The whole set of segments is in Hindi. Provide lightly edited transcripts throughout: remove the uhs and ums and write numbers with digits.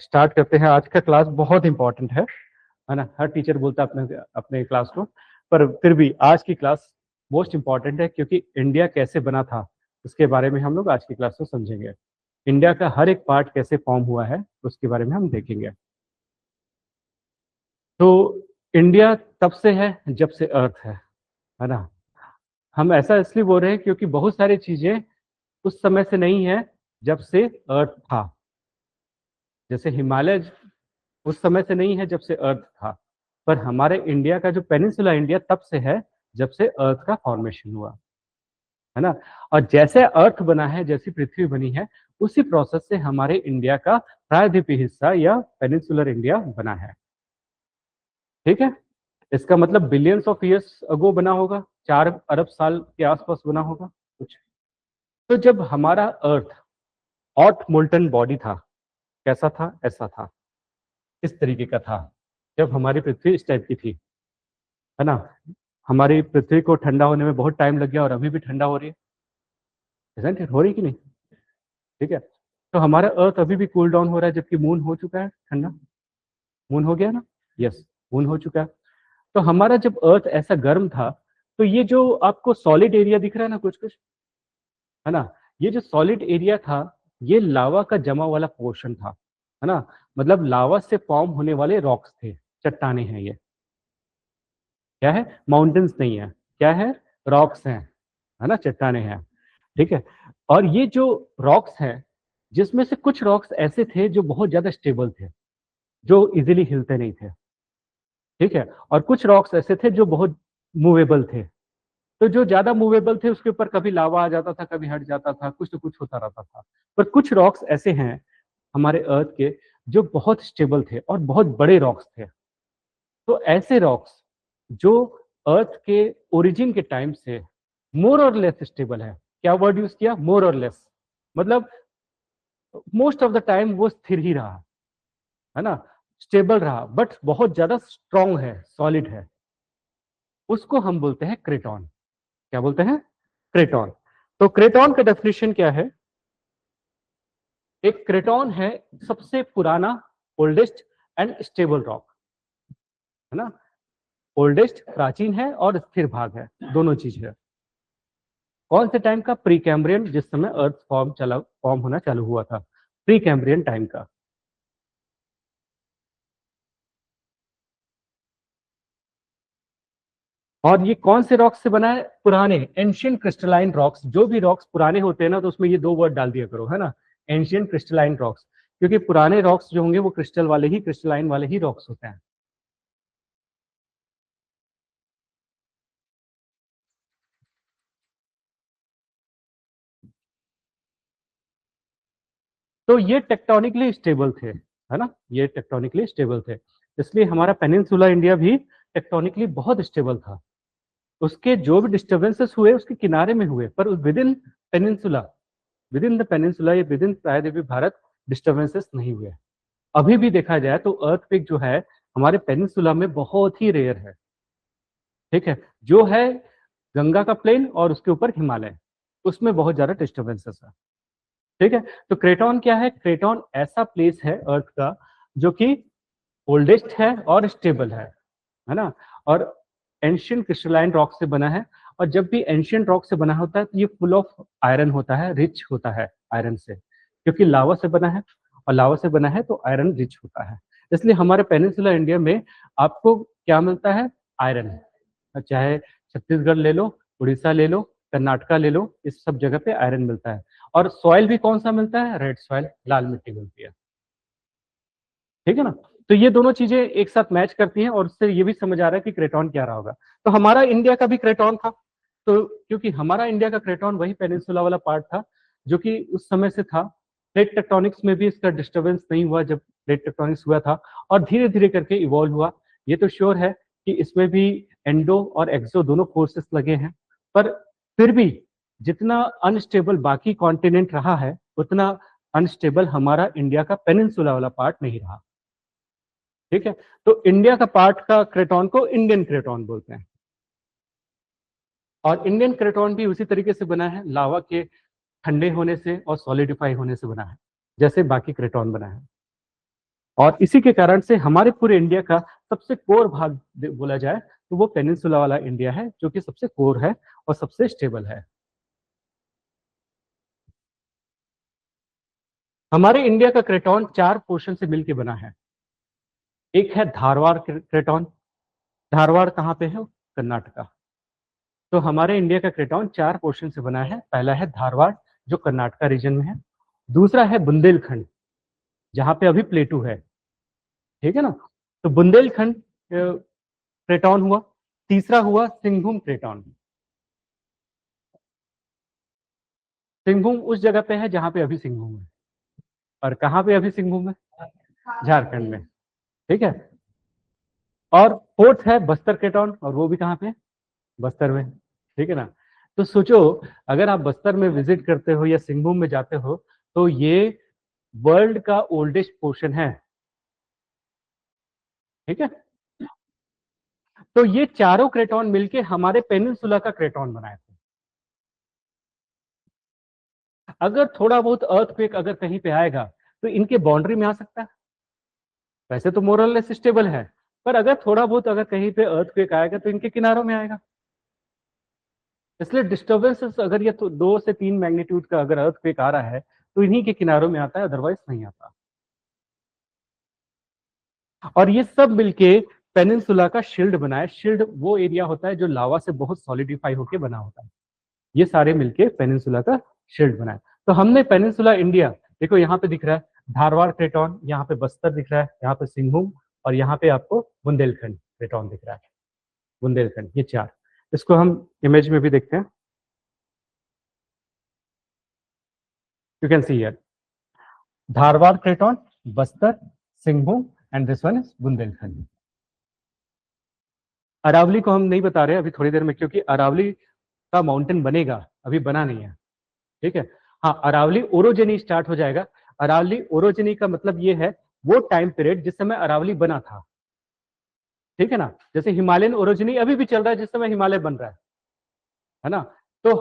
स्टार्ट करते हैं। आज का क्लास बहुत इंपॉर्टेंट है ना। हर टीचर बोलता है अपने अपने क्लास को, पर फिर भी आज की क्लास मोस्ट इंपॉर्टेंट है क्योंकि इंडिया कैसे बना था उसके बारे में हम लोग आज की क्लास में समझेंगे। इंडिया का हर एक पार्ट कैसे फॉर्म हुआ है उसके बारे में हम देखेंगे। तो इंडिया तब से है जब से अर्थ है ना। हम ऐसा इसलिए बोल रहे हैं क्योंकि बहुत सारी चीजें उस समय से नहीं है जब से अर्थ था। जैसे हिमालय उस समय से नहीं है जब से अर्थ था, पर हमारे इंडिया का जो पेनिनसुला इंडिया तब से है जब से अर्थ का फॉर्मेशन हुआ है ना। और जैसे अर्थ बना है, जैसी पृथ्वी बनी है, उसी प्रोसेस से हमारे इंडिया का प्रायद्वीपीय हिस्सा या पेनिनसुलर इंडिया बना है। ठीक है, इसका मतलब बिलियंस ऑफ ईयर्स अगो बना होगा, 4 अरब साल के आसपास बना होगा कुछ। तो जब हमारा अर्थ हॉट मोल्टन बॉडी था, कैसा था? ऐसा था, इस तरीके का था जब हमारी पृथ्वी इस टाइप की थी, है ना। हमारी पृथ्वी को ठंडा होने में बहुत टाइम लग गया और अभी भी ठंडा हो रही है, isn't it? हो रही कि नहीं? ठीक है, तो हमारा अर्थ अभी भी कूल डाउन हो रहा है, जबकि मून हो चुका है ठंडा। मून हो गया ना? यस, मून हो चुका है। तो हमारा जब अर्थ ऐसा गर्म था, तो ये जो आपको सॉलिड एरिया दिख रहा है ना, कुछ कुछ, है ना, ये जो सॉलिड एरिया था, ये लावा का जमा वाला पोर्शन था, है ना। मतलब लावा से फॉर्म होने वाले रॉक्स थे, चट्टाने हैं ये। क्या है? माउंटेन्स नहीं है, क्या है? रॉक्स हैं, है ना, चट्टाने हैं। ठीक है, और ये जो रॉक्स हैं, जिसमें से कुछ रॉक्स ऐसे थे जो बहुत ज्यादा स्टेबल थे, जो इजीली हिलते नहीं थे। ठीक है, और कुछ रॉक्स ऐसे थे जो बहुत मूवेबल थे। तो जो ज्यादा मूवेबल थे उसके ऊपर कभी लावा आ जाता था, कभी हट जाता था, कुछ तो कुछ होता रहता था। पर कुछ रॉक्स ऐसे हैं हमारे अर्थ के जो बहुत स्टेबल थे और बहुत बड़े रॉक्स थे। तो ऐसे रॉक्स जो अर्थ के ओरिजिन के टाइम से मोर और लेस स्टेबल है। क्या वर्ड यूज किया? मोर और लेस। मतलब मोस्ट ऑफ द टाइम वो स्थिर ही रहा, है ना, स्टेबल रहा, बट बहुत ज्यादा स्ट्रांग है, सॉलिड है। उसको हम बोलते हैं क्रेटॉन। क्या बोलते हैं? क्रेटॉन। तो क्रेटॉन का डेफिनेशन क्या है? एक क्रेटॉन है सबसे पुराना, ओल्डेस्ट एंड स्टेबल रॉक, है ना। ओल्डेस्ट प्राचीन है और स्थिर भाग है, दोनों चीज है। कौन से टाइम का? प्री कैम्ब्रियन, जिस समय अर्थ फॉर्म होना चालू हुआ था, प्री कैम्ब्रियन टाइम का। और ये कौन से रॉक्स से बना है? पुराने एंशियंट क्रिस्टलाइन रॉक्स। जो भी रॉक्स पुराने होते हैं ना, तो उसमें ये 2 वर्ड डाल दिया करो, है ना, एंशियंट क्रिस्टलाइन रॉक्स। क्योंकि पुराने रॉक्स जो होंगे वो क्रिस्टल वाले ही, क्रिस्टलाइन वाले ही रॉक्स होते हैं। तो ये टेक्टोनिकली स्टेबल थे, है ना, ये टेक्टोनिकली स्टेबल थे। इसलिए हमारा पेनिनसुला इंडिया भी टेक्टोनिकली बहुत स्टेबल था। उसके जो भी डिस्टर्बेंसेस हुए उसके किनारे में हुए, पर with in peninsula, with in the peninsula या विद इन प्रायद्वीपीय भारत डिस्टर्बेंसेस नहीं हुए। अभी भी देखा जाए तो अर्थक्वेक जो है हमारे पेनिनसुला में बहुत ही रेयर है। ठीक है, जो है गंगा का प्लेन और उसके ऊपर हिमालय, उसमें बहुत ज्यादा डिस्टर्बेंसेस है। ठीक है, तो क्रेटॉन क्या है? क्रेटॉन ऐसा प्लेस है अर्थ का जो कि ओल्डेस्ट है और स्टेबल है ना, और एंशियंट क्रिस्टलाइन रॉक से बना है। और जब भी एंशियंट रॉक से बना होता है तो ये फुल ऑफ आयरन होता है, रिच होता है आयरन से, क्योंकि लावा से बना है, और लावा से बना है तो आयरन रिच होता है। इसलिए हमारे पेनिनसुला इंडिया में आपको क्या मिलता है? आयरन। चाहे छत्तीसगढ़ ले लो, उड़ीसा ले लो, कर्नाटका ले लो, इस सब जगह पे आयरन मिलता है। और सॉइल भी कौन सा मिलता है? रेड सॉइल, लाल मिट्टी मिलती है। ठीक है ना। तो ये दोनों चीजें एक साथ मैच करती हैं और उससे ये भी समझ आ रहा है कि क्रेटॉन क्या रहा होगा। तो हमारा इंडिया का भी क्रेटॉन था। तो क्योंकि हमारा इंडिया का क्रेटॉन वही पेनिनसुला वाला पार्ट था जो कि उस समय से था। प्लेट टेक्टोनिक्स में भी इसका डिस्टर्बेंस नहीं हुआ जब प्लेट टेक्टोनिक्स हुआ था, और धीरे धीरे करके इवॉल्व हुआ। ये तो श्योर है कि इसमें भी एंडो और एक्सो दोनों फोर्सेस लगे हैं, पर फिर भी जितना अनस्टेबल बाकी कॉन्टिनेंट रहा है, उतना अनस्टेबल हमारा इंडिया का पेनिनसुला वाला पार्ट नहीं रहा। ठीक है, तो इंडिया का पार्ट का क्रेटॉन को इंडियन क्रेटॉन बोलते हैं। और इंडियन क्रेटॉन भी उसी तरीके से बना है, लावा के ठंडे होने से और सॉलिडिफाई होने से बना है, जैसे बाकी क्रेटॉन बना है। और इसी के कारण से हमारे पूरे इंडिया का सबसे कोर भाग बोला जाए तो वो पेनिनसुला वाला इंडिया है, जो कि सबसे कोर है और सबसे स्टेबल है। हमारे इंडिया का क्रेटॉन 4 पोर्शन से मिलकर बना है। एक है धारवाड़ क्रेटॉन। धारवाड़ कहाँ पे है? कर्नाटका। तो हमारे इंडिया का क्रेटॉन 4 पोर्शन से बना है। पहला है धारवाड़, जो कर्नाटका रीजन में है। दूसरा है बुंदेलखंड, जहां पे अभी प्लेटू है, ठीक है ना। तो बुंदेलखंड क्रेटॉन हुआ। तीसरा हुआ सिंहभूम क्रेटॉन। सिंहभूम उस जगह पे है जहां पे अभी सिंहभूम है। और कहाँ पे अभी सिंहभूम है? झारखंड में, ठीक है। और फोर्थ है बस्तर क्रेटॉन, और वो भी कहाँ पे? बस्तर में, ठीक है ना। तो सोचो, अगर आप बस्तर में विजिट करते हो या सिंहभूम में जाते हो, तो ये वर्ल्ड का ओल्डेस्ट पोर्शन है, ठीक है। तो ये चारों क्रेटॉन मिलके हमारे पेनिनसुला का क्रेटॉन बनाए थे। अगर थोड़ा बहुत अर्थक्वेक अगर कहीं पे आएगा तो इनके बाउंड्री में आ सकता है। वैसे तो मोरलेस स्टेबल है, पर अगर थोड़ा बहुत अगर कहीं पे अर्थक्वेक आएगा तो इनके किनारों में आएगा। इसलिए डिस्टर्बेंसेस अगर ये तो 2 से 3 मैग्नीट्यूड का अगर अर्थक्वेक आ रहा है तो इन्हीं के किनारों में आता है, अदरवाइज नहीं आता। और ये सब मिलके पेनिनसुला का शील्ड बनाए। शील्ड वो एरिया होता है जो लावा से बहुत सॉलिडिफाई होकर बना होता है। ये सारे मिलके पेनिनसुला का शील्ड बनाए। तो हमने पेनिनसुला इंडिया, देखो यहाँ पे दिख रहा है धारवाड़ क्रेटॉन, यहाँ पे बस्तर दिख रहा है, यहाँ पे सिंहभूम, और यहाँ पे आपको बुंदेलखंड क्रेटॉन दिख रहा है। बुंदेलखंड, ये 4। इसको हम इमेज में भी देखते हैं। You can see here Dharwar craton, Bastar, Singhbhum, and this one is Bundelkhand. Aravalli को हम नहीं बता रहे अभी, थोड़ी देर में, क्योंकि अरावली का माउंटेन बनेगा, अभी बना नहीं है, ठीक है। हाँ, अरावली ओरोजेनी स्टार्ट हो जाएगा। अरावली ओरोजेनी का मतलब ये है वो टाइम पीरियड जिस समय अरावली बना था, ठीक है ना। जैसे हिमालयन ओरोजेनी अभी भी चल रहा है जिस समय हिमालय बन रहा है ना। तो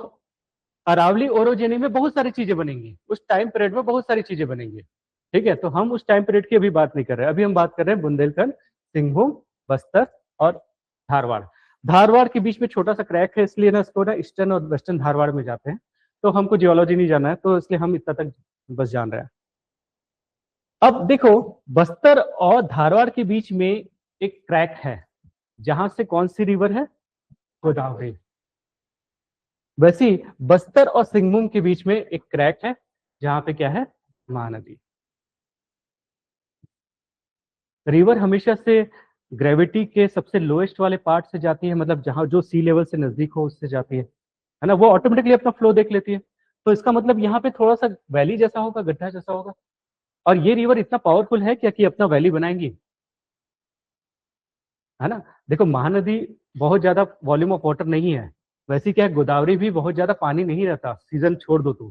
अरावली ओरोजेनी में बहुत सारी चीजें बनेंगी, उस टाइम पीरियड में बहुत सारी चीजें बनेंगी, ठीक है। तो हम उस टाइम पीरियड की अभी बात नहीं कर रहे हैं, अभी हम बात कर रहे हैं बुंदेलखंड, सिंहभूम, बस्तर और धारवाड़। धारवाड़ के बीच में छोटा सा क्रैक है, इसलिए ना इसको ना ईस्टर्न और वेस्टर्न धारवाड़ में जाते हैं। तो हमको जियोलॉजी नहीं जाना है, तो इसलिए हम इतना तक बस जान रहे हैं। अब देखो, बस्तर और धारवाड़ के बीच में एक क्रैक है, जहां से कौन सी रिवर है? गोदावरी। वैसे ही बस्तर और सिंहभूम के बीच में एक क्रैक है, जहां पे क्या है? महानदी। रिवर हमेशा से ग्रेविटी के सबसे लोएस्ट वाले पार्ट से जाती है, मतलब जहां जो सी लेवल से नजदीक हो उससे जाती है ना। वो ऑटोमेटिकली अपना फ्लो देख लेती है। तो इसका मतलब यहाँ पे थोड़ा सा वैली जैसा होगा, गड्ढा जैसा होगा। और ये रिवर इतना पावरफुल है क्या कि अपना वैली बनाएंगी, है ना। देखो, महानदी बहुत ज्यादा वॉल्यूम ऑफ वाटर नहीं है। वैसे क्या है, गोदावरी भी बहुत ज्यादा पानी नहीं रहता, सीजन छोड़ दो तो,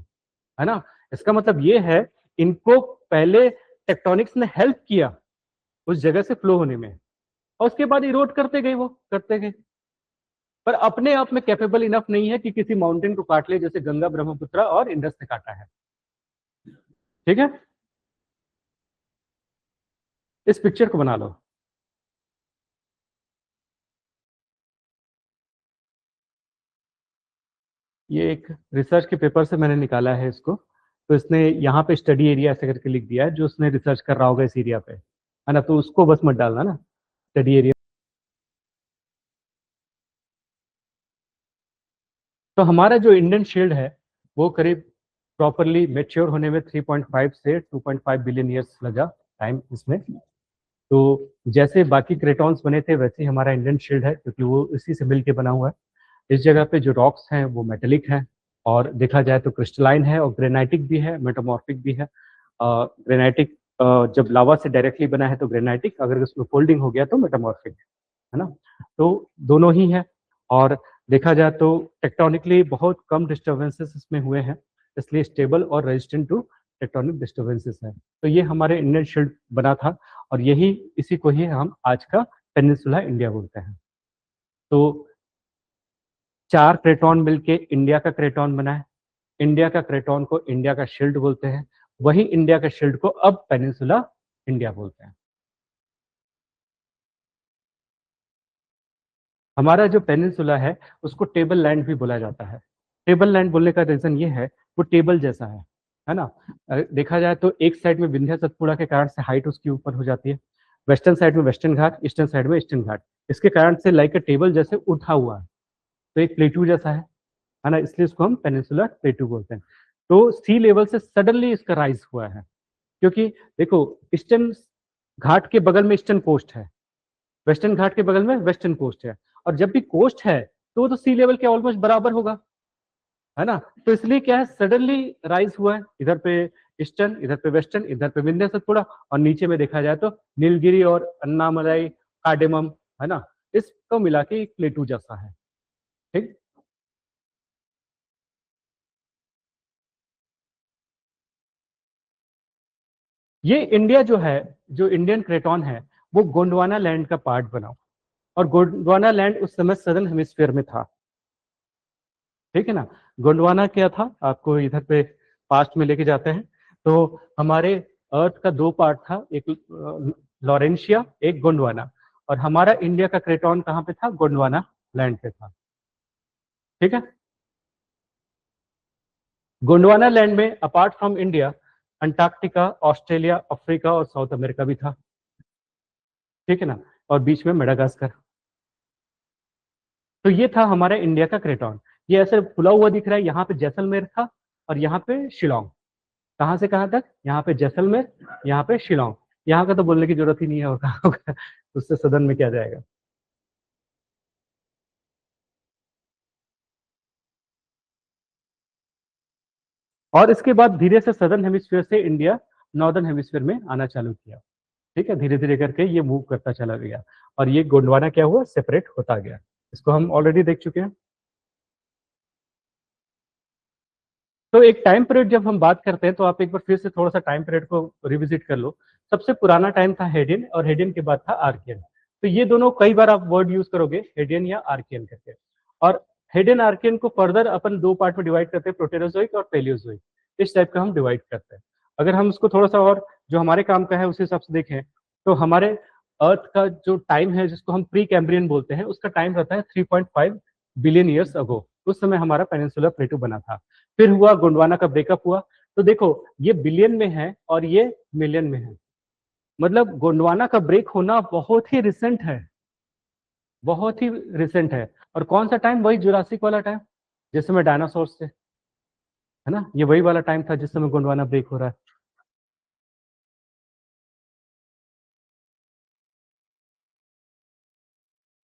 है ना। इसका मतलब ये है, इनको पहले टेक्टोनिक्स ने हेल्प किया उस जगह से फ्लो होने में, और उसके बाद इरोड करते गए, वो करते गए। पर अपने आप में कैपेबल इनफ नहीं है कि किसी माउंटेन को काट ले, जैसे गंगा, ब्रह्मपुत्र और इंडस ने काटा है, ठीक है। इस पिक्चर को बना लो। ये एक रिसर्च के पेपर से मैंने निकाला है इसको। तो इसने यहाँ पे स्टडी एरिया ऐसे करके लिख दिया है, जो उसने रिसर्च कर रहा होगा इस एरिया पे, है ना। तो उसको बस मत डालना ना, स्टडी एरिया। तो हमारा जो इंडियन शील्ड है वो करीब प्रॉपरली मेच्योर होने में 3.5 से 2.5 बिलियन ईयर्स लगा टाइम इसमें। तो जैसे बाकी क्रेटॉन्स बने थे वैसे ही हमारा इंडियन शील्ड है, क्योंकि वो इसी से मिलके बना हुआ है। इस जगह पे जो रॉक्स हैं वो मेटेलिक हैं, और देखा जाए तो क्रिस्टलाइन है, और ग्रेनाइटिक भी है, मेटामॉर्फिक भी है। ग्रेनाइटिक जब लावा से डायरेक्टली बना है तो ग्रेनाइटिक, अगर उसमें फोल्डिंग हो गया तो मेटामॉर्फिक, है ना। तो दोनों ही है। और देखा जाए तो टेक्टोनिकली बहुत कम डिस्टर्बेंसेस इसमें हुए हैं, इसलिए स्टेबल और रेजिस्टेंट टू टेक्टोनिक डिस्टर्बेंसेस है। तो ये हमारे इंडियन शील्ड बना था, और यही इसी को ही हम आज का पेनिनसुला इंडिया बोलते हैं। तो 4 क्रेटॉन मिलके इंडिया का क्रेटॉन बना है। इंडिया का क्रेटॉन को इंडिया का शील्ड बोलते हैं, वही इंडिया का शील्ड को अब पेनिनसुला इंडिया बोलते हैं। हमारा जो पेनिनसुला है उसको टेबल लैंड भी बोला जाता है। टेबल लैंड बोलने का रीजन ये है, वो टेबल जैसा है ना। देखा जाए तो एक साइड में विंध्य सतपुड़ा के कारण से हाइट उसकी ऊपर हो जाती है, वेस्टर्न साइड में वेस्टर्न घाट, ईस्टर्न साइड में ईस्टर्न घाट, इसके कारण से लाइक अ टेबल जैसे उठा हुआ है, तो एक प्लेटू जैसा है ना, इसलिए इसको हम पेनिनसुलर प्लेटू बोलते हैं। तो सी लेवल से सडनली इसका राइज हुआ है, क्योंकि देखो ईस्टर्न घाट के बगल में ईस्टर्न कोस्ट है, वेस्टर्न घाट के बगल में वेस्टर्न कोस्ट है, और जब भी कोस्ट है तो वो तो सी लेवल के ऑलमोस्ट बराबर होगा, है ना। तो इसलिए क्या है, सडनली राइज हुआ है, इधर पे ईस्टर्न, इधर पे वेस्टर्न, इधर पे विंध्य सतपुड़ा, और नीचे में देखा जाए तो नीलगिरी और अन्नामलाई, कार्डेमम, है ना, इसको मिला के एक प्लेटू जैसा है। ठीक, ये इंडिया जो है, जो इंडियन क्रेटॉन है, वो गोंडवाना लैंड का पार्ट बना, और गोंडवाना लैंड उस समय सदर्न हेमिस्फीयर में था। ठीक है ना। गोंडवाना क्या था, आपको इधर पे पास्ट में लेके जाते हैं, तो हमारे अर्थ का दो पार्ट था, एक लॉरेंशिया, एक गोंडवाना, और हमारा इंडिया का क्रेटॉन कहाँ पे था, गोंडवाना लैंड पे था। ठीक है। गोंडवाना लैंड में apart from India Antarctica, Australia, Africa और साउथ अमेरिका भी था। ठीक है ना, और बीच में मेडागास्कर। तो ये था हमारा इंडिया का क्रेटॉन। ये ऐसे फुला हुआ दिख रहा है, यहाँ पे जैसलमेर था और यहाँ पे शिलोंग। कहाँ से कहाँ तक, यहाँ पे जैसलमेर, यहाँ पे शिलोंग। यहाँ का तो बोलने की जरूरत ही नहीं है, और कहाँ होगा, उससे सदन में क्या जाएगा। और इसके बाद धीरे से सदर्न हेमिस्फीयर से इंडिया नॉर्दर्न हेमिस्फीयर में आना चालू किया। ठीक है, धीरे धीरे करके ये मूव करता चला गया, और ये गोंडवाना क्या हुआ, सेपरेट होता गया। इसको हम ऑलरेडी देख चुके हैं। तो एक टाइम पीरियड जब हम बात करते हैं, तो आप एक बार फिर से थोड़ा सा टाइम पीरियड को रिविजिट कर लो। सबसे पुराना टाइम था हेडियन, और हेडियन के बाद था आर्कियन। तो ये दोनों कई बार आप वर्ड यूज करोगे, हेडियन या आर्कियन करके। और हेडियन आर्कियन को फर्दर अपन दो पार्ट में डिवाइड करते हैं, प्रोटेरोजोइक और पेलियोजोइक। इस टाइप का हम डिवाइड करते हैं। अगर हम उसको थोड़ा सा और जो हमारे काम का है उस हिसाब से देखें, तो हमारे अर्थ का जो टाइम है, जिसको हम प्री कैम्ब्रियन बोलते हैं, उसका टाइम रहता है 3.5 बिलियन ईयर्स अगो। उस समय हमारा पेनिनसुलर प्लेटू बना था। फिर हुआ गोंडवाना का ब्रेकअप हुआ। तो देखो, ये बिलियन में है और ये मिलियन में है, मतलब गोंडवाना का ब्रेक होना बहुत ही रिसेंट है, बहुत ही रिसेंट है। और कौन सा टाइम, वही जुरासिक वाला टाइम, जिस समय डायनासोर से, है ना, ये वही वाला टाइम था जिस समय गोंडवाना ब्रेक हो रहा है।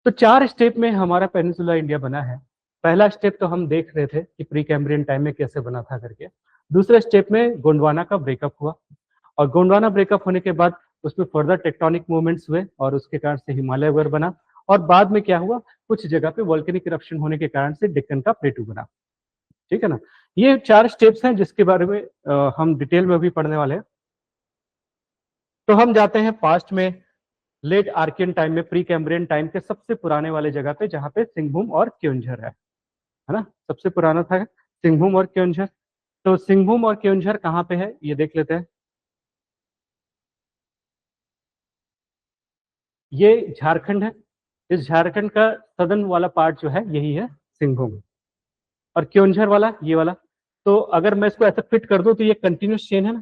तो चार स्टेप में हमारा पेनिनसुला इंडिया बना है। पहला स्टेप तो हम देख रहे थे कि प्री कैम्ब्रियन टाइम में कैसे बना था करके। दूसरे स्टेप में गोंडवाना का ब्रेकअप हुआ, और गोंडवाना ब्रेकअप होने के बाद उसमें फर्दर टेक्टोनिक मूवमेंट्स हुए, और उसके कारण से हिमालय वगैरह बना। और बाद में क्या हुआ, कुछ जगह पे वोल्केनिक इरप्शन होने के कारण से डेक्कन का प्लेटू बना। ठीक है ना। ये चार स्टेप्स हैं जिसके बारे में हम डिटेल में अभी पढ़ने वाले हैं। तो हम जाते हैं पास्ट में, लेट आर्कियन टाइम में, प्री कैम्ब्रियन टाइम के सबसे पुराने वाले जगह पे, जहाँ पे सिंहभूम और क्योंझर है ना, सबसे पुराना था सिंहभूम और क्योंझर। तो सिंहभूम और क्योंझर कहाँ पे है, ये देख लेते हैं। ये झारखंड है। इस झारखंड का सदर्न वाला पार्ट जो है यही है सिंहभूम, और क्योंझर वाला ये वाला। तो अगर मैं इसको ऐसा फिट कर दूं, तो ये कंटिन्यूस चेन है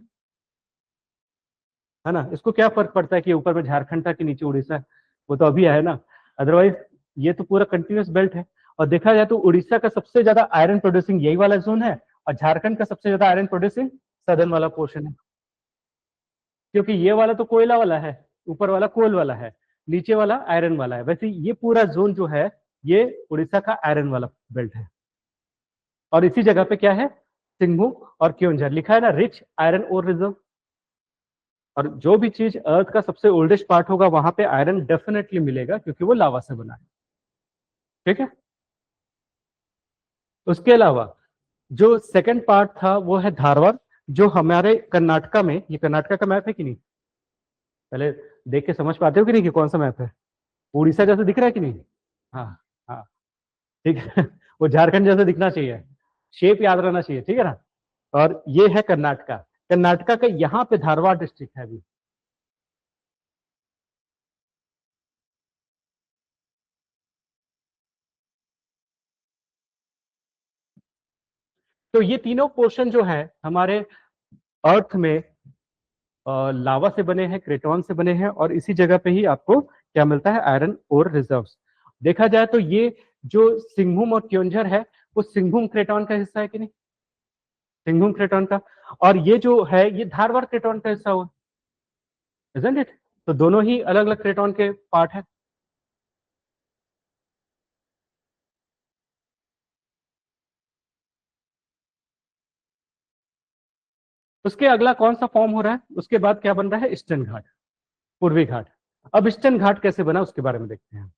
ना। इसको क्या फर्क पड़ता है कि ऊपर में झारखंड था कि नीचे उड़ीसा है, वो तो अभी है ना। अदरवाइज ये तो पूरा कंटिन्यूस बेल्ट है। और देखा जाए तो उड़ीसा का सबसे ज्यादा आयरन प्रोड्यूसिंग यही वाला जोन है, और झारखंड का सबसे ज्यादा आयरन प्रोड्यूसिंग सदर्न वाला पोर्शन है, क्योंकि ये वाला तो कोयला वाला है, ऊपर वाला कोल वाला है, नीचे वाला आयरन वाला है। वैसे ये पूरा जोन जो है, ये उड़ीसा का आयरन वाला बेल्ट है। और इसी जगह पे क्या है, सिंहभूम और क्योंझर लिखा है ना, रिच आयरन ओर रिजर्व। और जो भी चीज अर्थ का सबसे ओल्डेस्ट पार्ट होगा, वहां पे आयरन डेफिनेटली मिलेगा, क्योंकि वो लावा से बना है। ठीक है। उसके अलावा जो सेकंड पार्ट था वो है धारवाड़, जो हमारे कर्नाटका में, ये कर्नाटका का मैप है कि नहीं, पहले देख के समझ पाते हो कि नहीं कि कौन सा मैप है। उड़ीसा जैसा दिख रहा है कि नहीं। हाँ, हाँ, ठीक है। वो झारखंड जैसा दिखना चाहिए, शेप याद रहना चाहिए, ठीक है ना। और ये है कर्नाटका। कर्नाटका का यहाँ पे धारवाड़ डिस्ट्रिक्ट है अभी। तो ये तीनों पोर्शन जो है हमारे अर्थ में लावा से बने हैं, क्रेटॉन से बने हैं, और इसी जगह पे ही आपको क्या मिलता है, आयरन ओर रिजर्व्स। देखा जाए तो ये जो सिंघभूम और क्योंझर है वो सिंघभूम क्रेटॉन का हिस्सा है कि नहीं, सिंघभूम क्रेटॉन का, और ये जो है ये धारवाड़ क्रेटॉन का हिस्सा हुआ, इजंट इट? तो दोनों ही अलग अलग क्रेटॉन के पार्ट है। उसके अगला कौन सा फॉर्म हो रहा है, उसके बाद क्या बन रहा है, ईस्टर्न घाट, पूर्वी घाट। अब ईस्टर्न घाट कैसे बना उसके बारे में देखते हैं।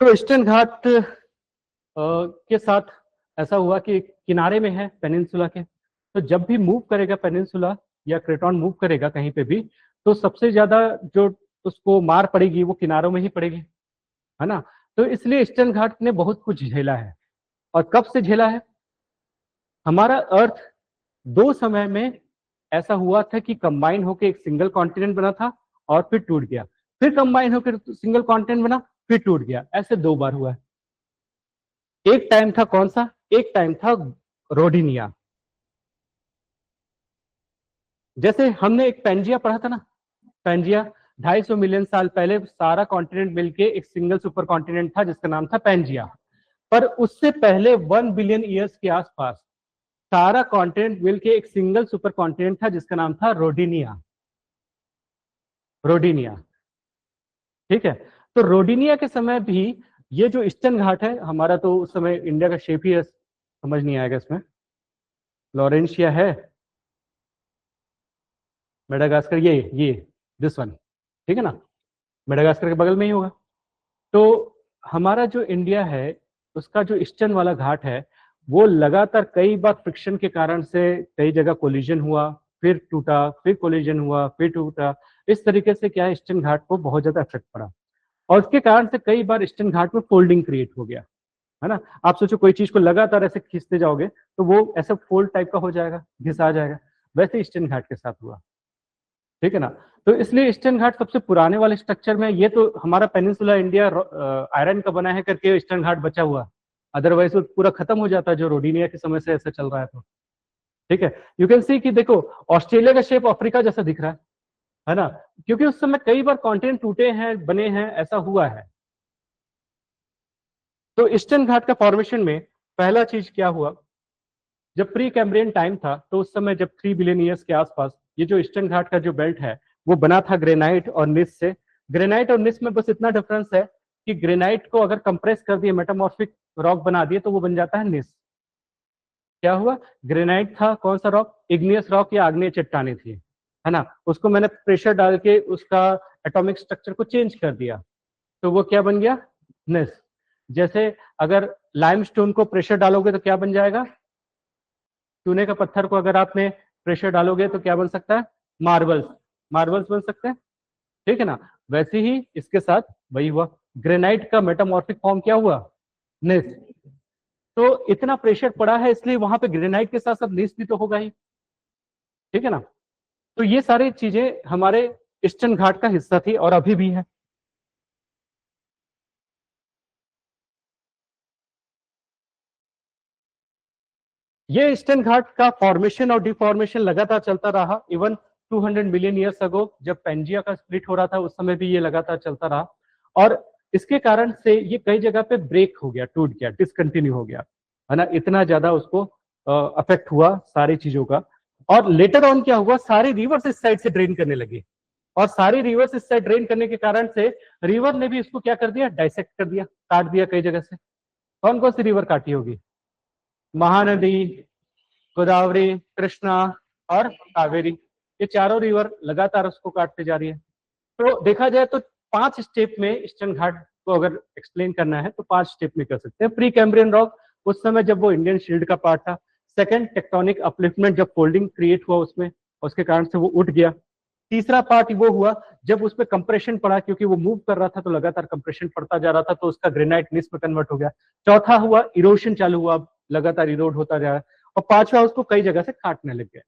तो ईस्टर्न घाट के साथ ऐसा हुआ कि किनारे में है पेनिनसुला के, तो जब भी मूव करेगा पेनिनसुला या क्रेटॉन मूव करेगा कहीं पे भी, तो सबसे ज्यादा जो उसको मार पड़ेगी वो किनारों में ही पड़ेगी, है ना। तो इसलिए ईस्टर्न घाट ने बहुत कुछ झेला है। और कब से झेला है, हमारा अर्थ दो समय में ऐसा हुआ था कि कंबाइन होकर एक सिंगल कॉन्टिनेंट बना था और फिर टूट गया, फिर कंबाइन होकर सिंगल कॉन्टिनेंट बना, फिर टूट गया, ऐसे दो बार हुआ है। एक टाइम था कौन सा, एक टाइम था रोडिनिया। जैसे हमने एक पेंजिया पढ़ा था ना, पेंजिया 250 मिलियन साल पहले सारा कॉन्टिनेंट मिलके एक सिंगल सुपर कॉन्टिनेंट था जिसका नाम था पेंजिया। पर उससे पहले 1 बिलियन ईयर्स के आसपास सारा कॉन्टिनेंट मिलके एक सिंगल सुपर कॉन्टिनेंट था जिसका नाम था रोडिनिया, रोडिनिया। ठीक है। तो रोडिनिया के समय भी ये जो ईस्टर्न घाट है हमारा, तो उस समय इंडिया का शेप ही है, समझ नहीं आएगा इसमें, लॉरेंशिया है, मेडागास्कर, ये दिस वन, ठीक है ना, मेडागास्कर के बगल में ही होगा। तो हमारा जो इंडिया है उसका जो ईस्टर्न वाला घाट है वो लगातार कई बार फ्रिक्शन के कारण से कई जगह कोलिजन हुआ, फिर टूटा, फिर कोलिजन हुआ, फिर टूटा। इस तरीके से क्या है, ईस्टर्न घाट को बहुत ज्यादा इफेक्ट पड़ा, और उसके कारण से कई बार ईस्टर्न घाट में फोल्डिंग क्रिएट हो गया, है ना। आप सोचो कोई चीज को लगातार ऐसे खींचते जाओगे तो वो ऐसे फोल्ड टाइप का हो जाएगा, घिसा जाएगा, वैसे ईस्टर्न घाट के साथ हुआ, ठीक है ना। तो इसलिए ईस्टर्न घाट सबसे पुराने वाले स्ट्रक्चर में, ये तो हमारा पेनिनसुला इंडिया आयरन का बना है करके ईस्टर्न घाट बचा हुआ, अदरवाइज वो पूरा खत्म हो जाता जो रोडिनिया के समय से ऐसा चल रहा है तो, ठीक है। यू कैन सी कि देखो ऑस्ट्रेलिया का शेप अफ्रीका जैसा दिख रहा है ना, क्योंकि उस समय कई बार कॉन्टिनेंट टूटे हैं, बने हैं, ऐसा हुआ है। तो ईस्टर्न घाट का फॉर्मेशन में पहला चीज क्या हुआ, जब प्री कैम्ब्रियन टाइम था तो उस समय जब 3 बिलियन ईयर्स के आसपास ये जो ईस्टर्न घाट का जो बेल्ट है वो बना था ग्रेनाइट और निस से। ग्रेनाइट और निस में बस इतना डिफरेंस है कि ग्रेनाइट को अगर कंप्रेस कर दिए, मेटामॉर्फिक रॉक बना दिए, तो वो बन जाता है निस। क्या हुआ, ग्रेनाइट था कौन सा रॉक, इग्नियस रॉक या आग्नेय चट्टाने थी, है ना, उसको मैंने प्रेशर डाल के उसका एटॉमिक स्ट्रक्चर को चेंज कर दिया, तो वो क्या बन गया, निस। जैसे अगर लाइमस्टोन को प्रेशर डालोगे तो क्या बन जाएगा, चूने का पत्थर को अगर आपने प्रेशर डालोगे तो क्या बन सकता है, मार्बल्स, मार्बल्स बन सकते हैं, ठीक है ना। वैसे ही इसके साथ वही हुआ, ग्रेनाइट का मेटामॉर्फिक फॉर्म क्या हुआ, निस। तो इतना प्रेशर पड़ा है इसलिए वहां पे ग्रेनाइट के साथ साथ निस भी तो होगा ही, ठीक है ना। तो ये सारी चीजें हमारे ईस्टर्न घाट का हिस्सा थी और अभी भी है। ये ईस्टर्न घाट का फॉर्मेशन और डिफॉर्मेशन लगातार चलता रहा, इवन 200 मिलियन ईयर्स अगो जब पेंजिया का स्प्लिट हो रहा था उस समय भी ये लगातार चलता रहा, और इसके कारण से ये कई जगह पे ब्रेक हो गया, टूट गया, डिसकंटिन्यू हो गया, है ना, इतना ज्यादा उसको अफेक्ट हुआ सारी चीजों का। और लेटर ऑन क्या हुआ, सारी रिवर्स इस साइड से ड्रेन करने लगी, और सारी रिवर्स इस साइड ड्रेन करने के कारण से रिवर ने भी इसको क्या कर दिया, डाइसेक्ट कर दिया, काट दिया कई जगह से। कौन कौन सी रिवर काटी होगी, महानदी, गोदावरी, कृष्णा और कावेरी, ये चारों रिवर लगातार उसको काटते जा रही है। तो देखा जाए तो 5 स्टेप में ईस्टर्न घाट को अगर एक्सप्लेन करना है तो 5 स्टेप में कर सकते हैं। प्री कैम्ब्रियन रॉक, उस समय जब वो इंडियन शील्ड का पार्ट था। सेकंड, टेक्टोनिक अपलिफ्टमेंट, जब फोल्डिंग क्रिएट हुआ उसमें, उसके कारण से वो उठ गया। तीसरा पार्ट वो हुआ जब उसमें कंप्रेशन पड़ा, क्योंकि वो मूव कर रहा था तो लगातार कंप्रेशन पड़ता जा रहा था, तो उसका ग्रेनाइट निस में कन्वर्ट हो गया। चौथा हुआ इरोशन चालू हुआ, लगातार इरोड होता जा रहा है। और पांचवा, उसको कई जगह से काटने लग गया।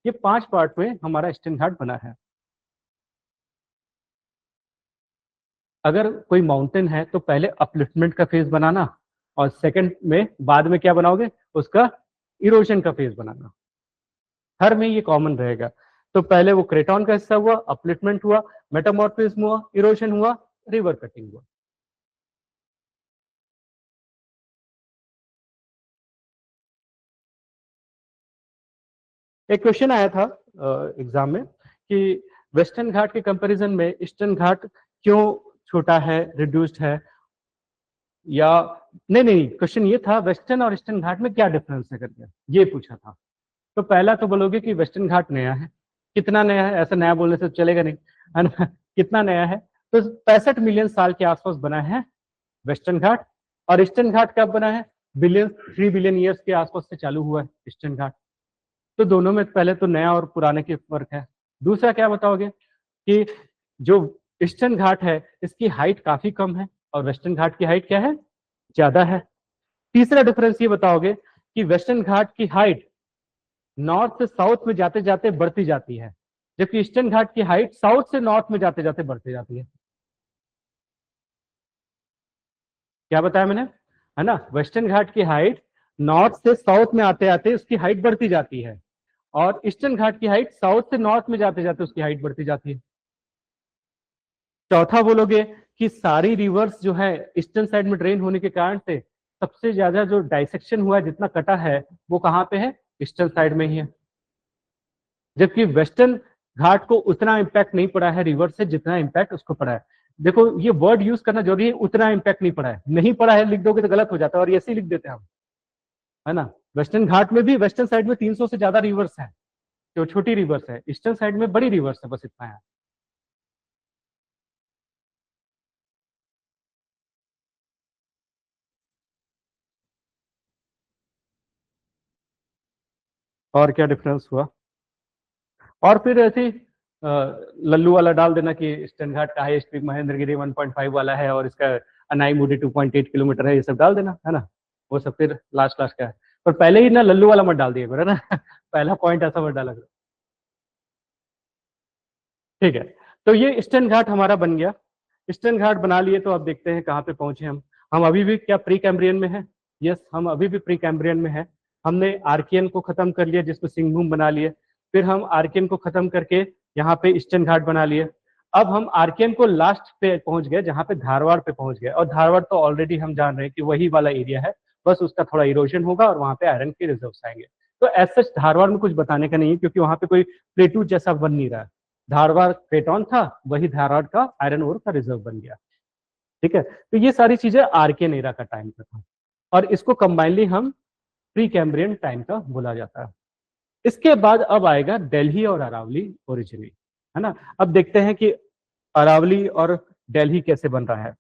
ये 5 पार्ट में हमारा ईस्टर्न घाट बना है। अगर कोई माउंटेन है तो पहले अपलिफ्टमेंट का फेज बनाना और सेकंड में बाद में क्या बनाओगे, उसका इरोजन का फेज बनाना। हर में ये कॉमन रहेगा। तो पहले वो क्रेटॉन का हिस्सा हुआ, अपलिफ्टमेंट हुआ, मेटामॉर्फिज्म हुआ, इरोजन हुआ, रिवर कटिंग हुआ। एक क्वेश्चन आया था एग्जाम में कि वेस्टर्न घाट के कंपैरिजन में ईस्टर्न घाट क्यों छोटा है, रिड्यूस्ड है, या नहीं नहीं, क्वेश्चन ये था वेस्टर्न और ईस्टर्न घाट में क्या डिफरेंस है करके, ये पूछा था। तो पहला तो बोलोगे कि वेस्टर्न घाट नया है। कितना नया है, ऐसा नया बोलने से तो चलेगा नहीं, है ना। कितना नया है, तो 65 मिलियन साल के आसपास बना है वेस्टर्न घाट। और ईस्टर्न घाट कब बना है, 3 बिलियन ईयर्स के आसपास से चालू हुआ है ईस्टर्न घाट। तो दोनों में पहले तो नया और पुराने के फर्क है। दूसरा क्या बताओगे कि जो ईस्टर्न घाट है इसकी हाइट काफी कम है और वेस्टर्न घाट की हाइट क्या है, ज्यादा है। तीसरा डिफरेंस ये बताओगे कि वेस्टर्न घाट की हाइट नॉर्थ से साउथ में जाते जाते बढ़ती जाती है, जबकि ईस्टर्न घाट की हाइट साउथ से नॉर्थ में जाते जाते बढ़ती जाती है। क्या बताया मैंने, है ना। वेस्टर्न घाट की हाइट नॉर्थ से साउथ में आते आते उसकी हाइट बढ़ती जाती है, और ईस्टर्न घाट की हाइट साउथ से नॉर्थ में जाते जाते उसकी हाइट बढ़ती जाती है। चौथा बोलोगे कि सारी रिवर्स जो है ईस्टर्न साइड में ड्रेन होने के कारण से सबसे ज्यादा जो डाइसेक्शन हुआ है, जितना कटा है, वो कहाँ पे है, ईस्टर्न साइड में ही है। जबकि वेस्टर्न घाट को उतना इम्पैक्ट नहीं पड़ा है रिवर से जितना इम्पैक्ट उसको पड़ा है। देखो ये वर्ड यूज करना जरूरी है, उतना इम्पैक्ट नहीं पड़ा है, नहीं पड़ा है लिख दोगे तो गलत हो जाता है, और ऐसे ही लिख देते हैं हम, है ना। वेस्टर्न घाट में भी वेस्टर्न साइड में 300 से ज्यादा रिवर्स है, जो छोटी रिवर्स है, ईस्टर्न साइड में बड़ी रिवर्स है, बस इतना है। और क्या डिफरेंस हुआ, और फिर ऐसे ही लल्लू वाला डाल देना कि ईस्टर्न घाट का हाईएस्ट पीक महेंद्रगिरी 1.5 वाला है और इसका अनाईमुडी 2.8 किलोमीटर है, ये सब डाल देना, है ना। वो सब फिर लास्ट लास्ट का है। पर पहले ही ना लल्लू वाला मत डाल दिए करो ना पहला पॉइंट ऐसा मत डाला करो। ठीक है, तो ये ईस्टर्न घाट हमारा बन गया। ईस्टर्न घाट बना लिए तो अब देखते हैं कहाँ पे पहुंचे हम अभी भी क्या प्री कैम्ब्रियन में है। यस, हम अभी भी प्री कैम्ब्रियन में है। हमने आर्कियन को खत्म कर लिया जिसमें सिंहभूम बना लिए, फिर हम आर्कियन को खत्म करके यहाँ पे ईस्टर्न घाट बना लिए। अब हम आर्कियन को लास्ट पे पहुंच गए जहाँ पे धारवाड़ पे पहुंच गए, और धारवाड़ तो ऑलरेडी हम जान रहे हैं कि वही वाला एरिया है, बस उसका थोड़ा इरोजन होगा और वहाँ पे आयरन के रिजर्व आएंगे। तो एज सच धारवाड़ में कुछ बताने का नहीं है, क्योंकि वहाँ पे कोई प्लेटू जैसा बन नहीं रहा है। धारवाड़ क्रेटॉन था, वही धारवाड़ का आयरन ओर का रिजर्व बन गया। ठीक है, तो ये सारी चीजें आरके नेरा का टाइम का था, और इसको कंबाइनली हम प्री कैम्ब्रियन टाइम का बोला जाता है। इसके बाद अब आएगा दिल्ली और अरावली ओरिजिनी, है ना। अब देखते हैं कि अरावली और दिल्ली कैसे बन रहा है।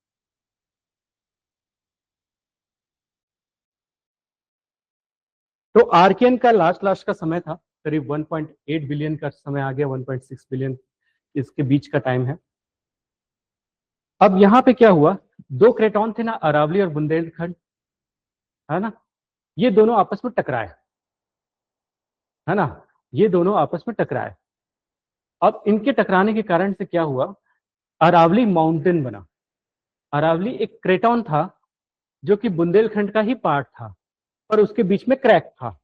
तो आर्कियन का लास्ट लास्ट का समय था करीब 1.8 बिलियन का समय आ गया, 1.6 बिलियन इसके बीच का टाइम है। अब यहाँ पे क्या हुआ, दो क्रेटॉन थे ना, अरावली और बुंदेलखंड, है ना। ये दोनों आपस में टकराए, है ना, ये दोनों आपस में टकराए। अब इनके टकराने के कारण से क्या हुआ, अरावली माउंटेन बना। अरावली एक क्रेटॉन था जो कि बुंदेलखंड का ही पार्ट था, पर उसके बीच में क्रैक था।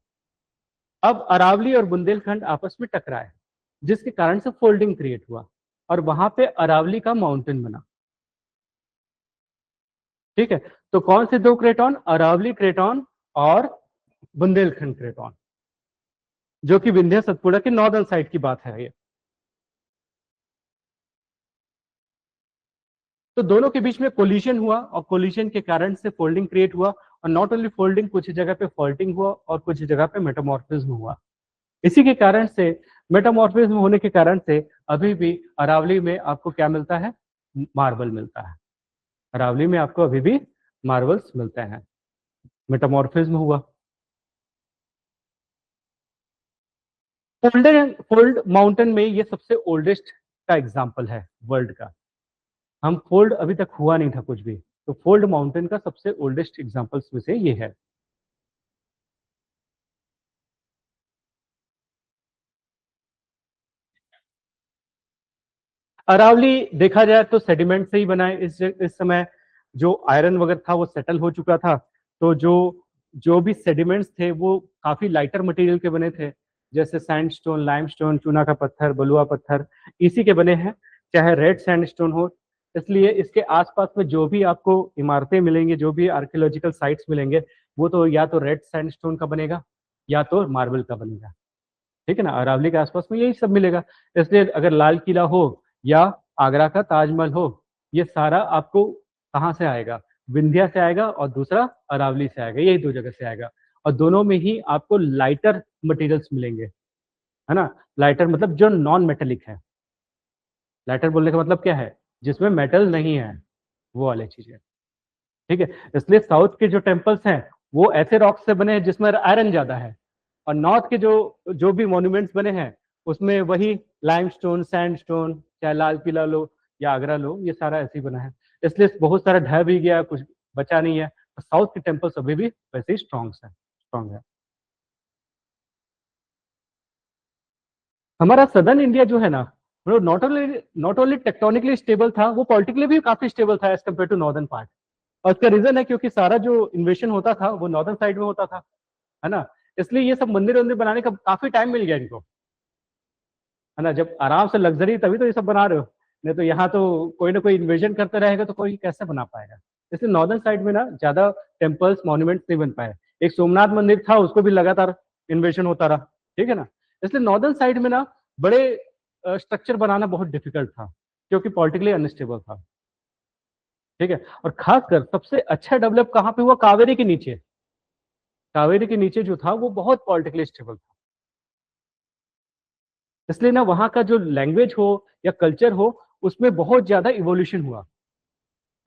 अब अरावली और बुंदेलखंड आपस में टकराए, जिसके कारण से फोल्डिंग क्रिएट हुआ, और वहां पे अरावली का माउंटेन बना। ठीक है, तो कौन से दो क्रेटॉन, अरावली क्रेटॉन और बुंदेलखंड क्रेटॉन, जो कि विंध्य सतपुड़ा के नॉर्दर्न साइड की बात है ये। तो दोनों के बीच में कोलिशन हुआ, और कोलिशन के कारण से फोल्डिंग क्रिएट हुआ, और नॉट ओनली फोल्डिंग, कुछ जगह पे फॉल्टिंग हुआ और कुछ जगह पे मेटामॉर्फिज्म हुआ। इसी के कारण से, मेटामॉर्फिज्म होने के कारण से अभी भी अरावली में आपको क्या मिलता है, मार्बल मिलता है। अरावली में आपको अभी भी मार्बल्स मिलते हैं, मेटामॉर्फिज्म हुआ। फोल्ड माउंटेन में ये सबसे ओल्डेस्ट का एग्जाम्पल है वर्ल्ड का। हम फोल्ड अभी तक हुआ नहीं था कुछ भी, तो फोल्ड माउंटेन का सबसे ओल्डेस्ट एग्जाम्पल्स में से ये है। अरावली देखा जाए तो सेडिमेंट से ही बना है। इस समय जो आयरन वगैरह था वो सेटल हो चुका था, तो जो जो भी सेडिमेंट्स थे वो काफी लाइटर मटेरियल के बने थे, जैसे सैंडस्टोन, लाइमस्टोन, चूना का पत्थर, बलुआ पत्थर, इसी के बने हैं, चाहे रेड सैंडस्टोन हो। इसलिए इसके आसपास में जो भी आपको इमारतें मिलेंगी, जो भी आर्कियोलॉजिकल साइट्स मिलेंगे, वो तो या तो रेड सैंडस्टोन का बनेगा या तो मार्बल का बनेगा। ठीक है ना, अरावली के आसपास में यही सब मिलेगा। इसलिए अगर लाल किला हो या आगरा का ताजमहल हो, ये सारा आपको कहाँ से आएगा? विंध्या से आएगा और दूसरा अरावली से आएगा, यही दो जगह से आएगा। और दोनों में ही आपको लाइटर मटेरियल्स मिलेंगे, है ना। लाइटर मतलब जो नॉन मेटेलिक है। लाइटर बोलने का मतलब क्या है? जिसमें मेटल नहीं है, वो वाली चीज है। ठीक है, इसलिए साउथ के जो टेम्पल्स हैं वो ऐसे रॉक से बने हैं जिसमें आयरन ज्यादा है, और नॉर्थ के जो जो भी मॉन्यूमेंट्स बने हैं उसमें वही लाइमस्टोन, सैंडस्टोन, चाहे लाल किला लो या आगरा लो, ये सारा ऐसे ही बना है। इसलिए बहुत सारा ढह भी गया, कुछ बचा नहीं है। तो साउथ के टेम्पल्स अभी भी वैसे ही स्ट्रॉन्ग है। हमारा सदर्न इंडिया जो है ना, वो नॉट ओनली टेक्टोनिकली स्टेबल था, वो पॉलिटिकली भी काफी स्टेबल था as compare to northern part. और इसका रीजन है क्योंकि सारा जो इन्वेशन होता था वो नॉर्दर्न साइड में होता था, है ना। इसलिए ये सब मंदिर वंदिर बनाने का काफी टाइम मिल गया इनको, है ना। जब आराम से लग्जरी, तभी तो ये सब बना रहे हो। नहीं तो यहाँ तो कोई ना कोई इन्वेजन करता रहेगा तो कोई कैसे बना पाएगा। इसलिए नॉर्दर्न साइड में ना ज्यादा टेम्पल्स मॉन्यूमेंट्स नहीं बन पाए। एक सोमनाथ मंदिर था, उसको भी लगातार इन्वेशन होता रहा। ठीक है ना। इसलिए नॉर्दर्न साइड में ना बड़े स्ट्रक्चर बनाना बहुत डिफिकल्ट था, क्योंकि पॉलिटिकली अनस्टेबल था। ठीक है, और खासकर सबसे अच्छा डेवलप कहाँ पे हुआ? कावेरी के नीचे। कावेरी के नीचे जो था वो बहुत पॉलिटिकली स्टेबल था। इसलिए ना वहाँ का जो लैंग्वेज हो या कल्चर हो, उसमें बहुत ज्यादा इवोल्यूशन हुआ,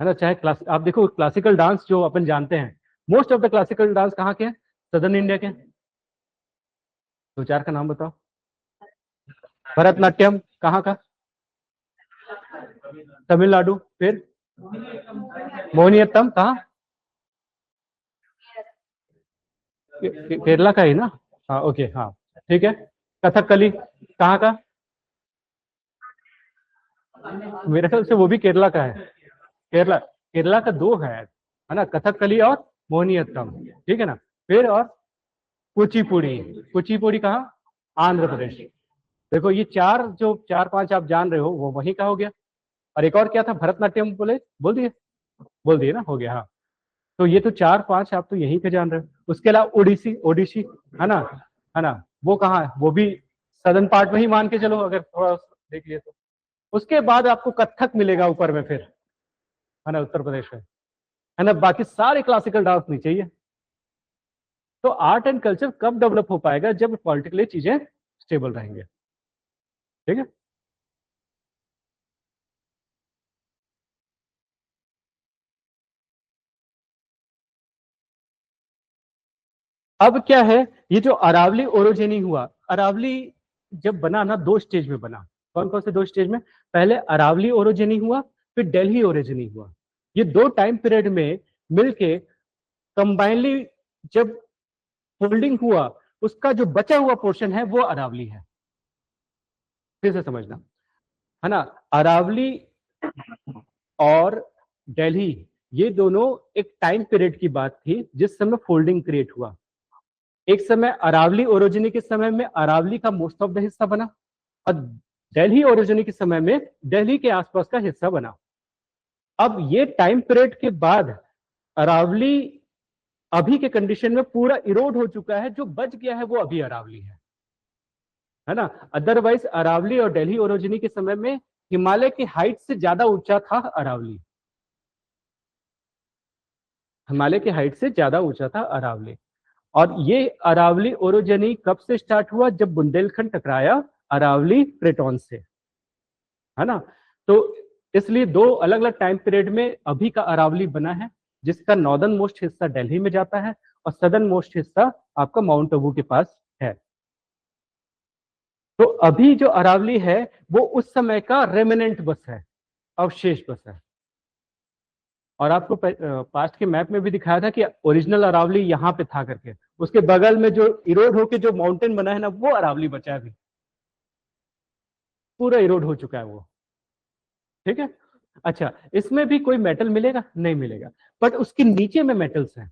है ना। चाहे क्लास आप देखो, क्लासिकल डांस जो अपन जानते हैं, most of the classical dance कहाँ के हैं? सदर्न इंडिया के। दो चार का नाम बताओ। भरतनाट्यम कहाँ का? तमिलनाडु। फिर मोहिनीअट्टम कहाँ? केरला का ही ना। हाँ, ओके, हाँ, ठीक है। कथकली कहाँ का? मेरे ख्याल से वो भी केरला का है। केरला, केरला का दो है ना, कथकली और मोहिनीअट्टम। ठीक है ना। फिर और कुचिपुड़ी। कुचिपुड़ी कहाँ? आंध्र प्रदेश। देखो ये चार, जो चार पांच आप जान रहे हो, वो वहीं का हो गया। और एक और क्या था? भरतनाट्यम बोले, बोल दिए? बोल दिए ना, हो गया, हाँ। तो ये तो चार पांच आप तो यहीं के जान रहे हो। उसके अलावा ओडिसी, ओडिसी, है ना, है ना। वो कहाँ है? वो भी सदर्न पार्ट में ही मान के चलो, अगर थोड़ा देख लिए तो। उसके बाद आपको कथक मिलेगा ऊपर में फिर, है ना, उत्तर प्रदेश में, है ना। बाकी सारे क्लासिकल डांस नहीं चाहिए। तो आर्ट एंड कल्चर कब डेवलप हो पाएगा? जब पॉलिटिकली चीजें स्टेबल रहेंगे। ठीक है। अब क्या है, ये जो अरावली ओरोजेनी हुआ, अरावली जब बना ना, दो स्टेज में बना। कौन कौन से दो स्टेज में? पहले अरावली ओरोजेनी हुआ, फिर दिल्ली ओरोजेनी हुआ। ये दो टाइम पीरियड में मिलके कंबाइनली जब फोल्डिंग हुआ, उसका जो बचा हुआ पोर्शन है वो अरावली है। फिर से समझना, है ना। अरावली और दिल्ली, ये दोनों एक टाइम पीरियड की बात थी जिस समय फोल्डिंग क्रिएट हुआ। एक समय अरावली ओरिजिनी के समय में अरावली का मोस्ट ऑफ द हिस्सा बना, और दिल्ली ओरिजिनी के समय में दिल्ली के आसपास का हिस्सा बना। अब ये टाइम पीरियड के बाद अरावली अभी के कंडीशन में पूरा इरोड हो चुका है, जो बच गया है वो अभी अरावली है ना। अदरवाइज अरावली और दिल्ली ओरिजिनी के समय में हिमालय की हाइट से ज्यादा ऊंचा था अरावली। हिमालय की हाइट से ज्यादा ऊंचा था अरावली। और ये अरावली ओरोजनी कब से स्टार्ट हुआ? जब बुंदेलखंड टकराया अरावली प्लेटोन से, है ना। तो इसलिए दो अलग अलग टाइम पीरियड में अभी का अरावली बना है, जिसका नॉर्दर्न मोस्ट हिस्सा दिल्ली में जाता है और सदर्न मोस्ट हिस्सा आपका माउंट आबू के पास है। तो अभी जो अरावली है वो उस समय का रेमिनेंट बस है, अवशेष बस है। और आपको पास्ट के मैप में भी दिखाया था कि ओरिजिनल अरावली यहाँ पे था करके। उसके बगल में जो इरोड होके जो माउंटेन बना है ना, वो अरावली बचा है अभी। पूरा इरोड हो चुका है वो। ठीक है। अच्छा, इसमें भी कोई मेटल मिलेगा? नहीं मिलेगा, बट उसके नीचे में मेटल्स हैं।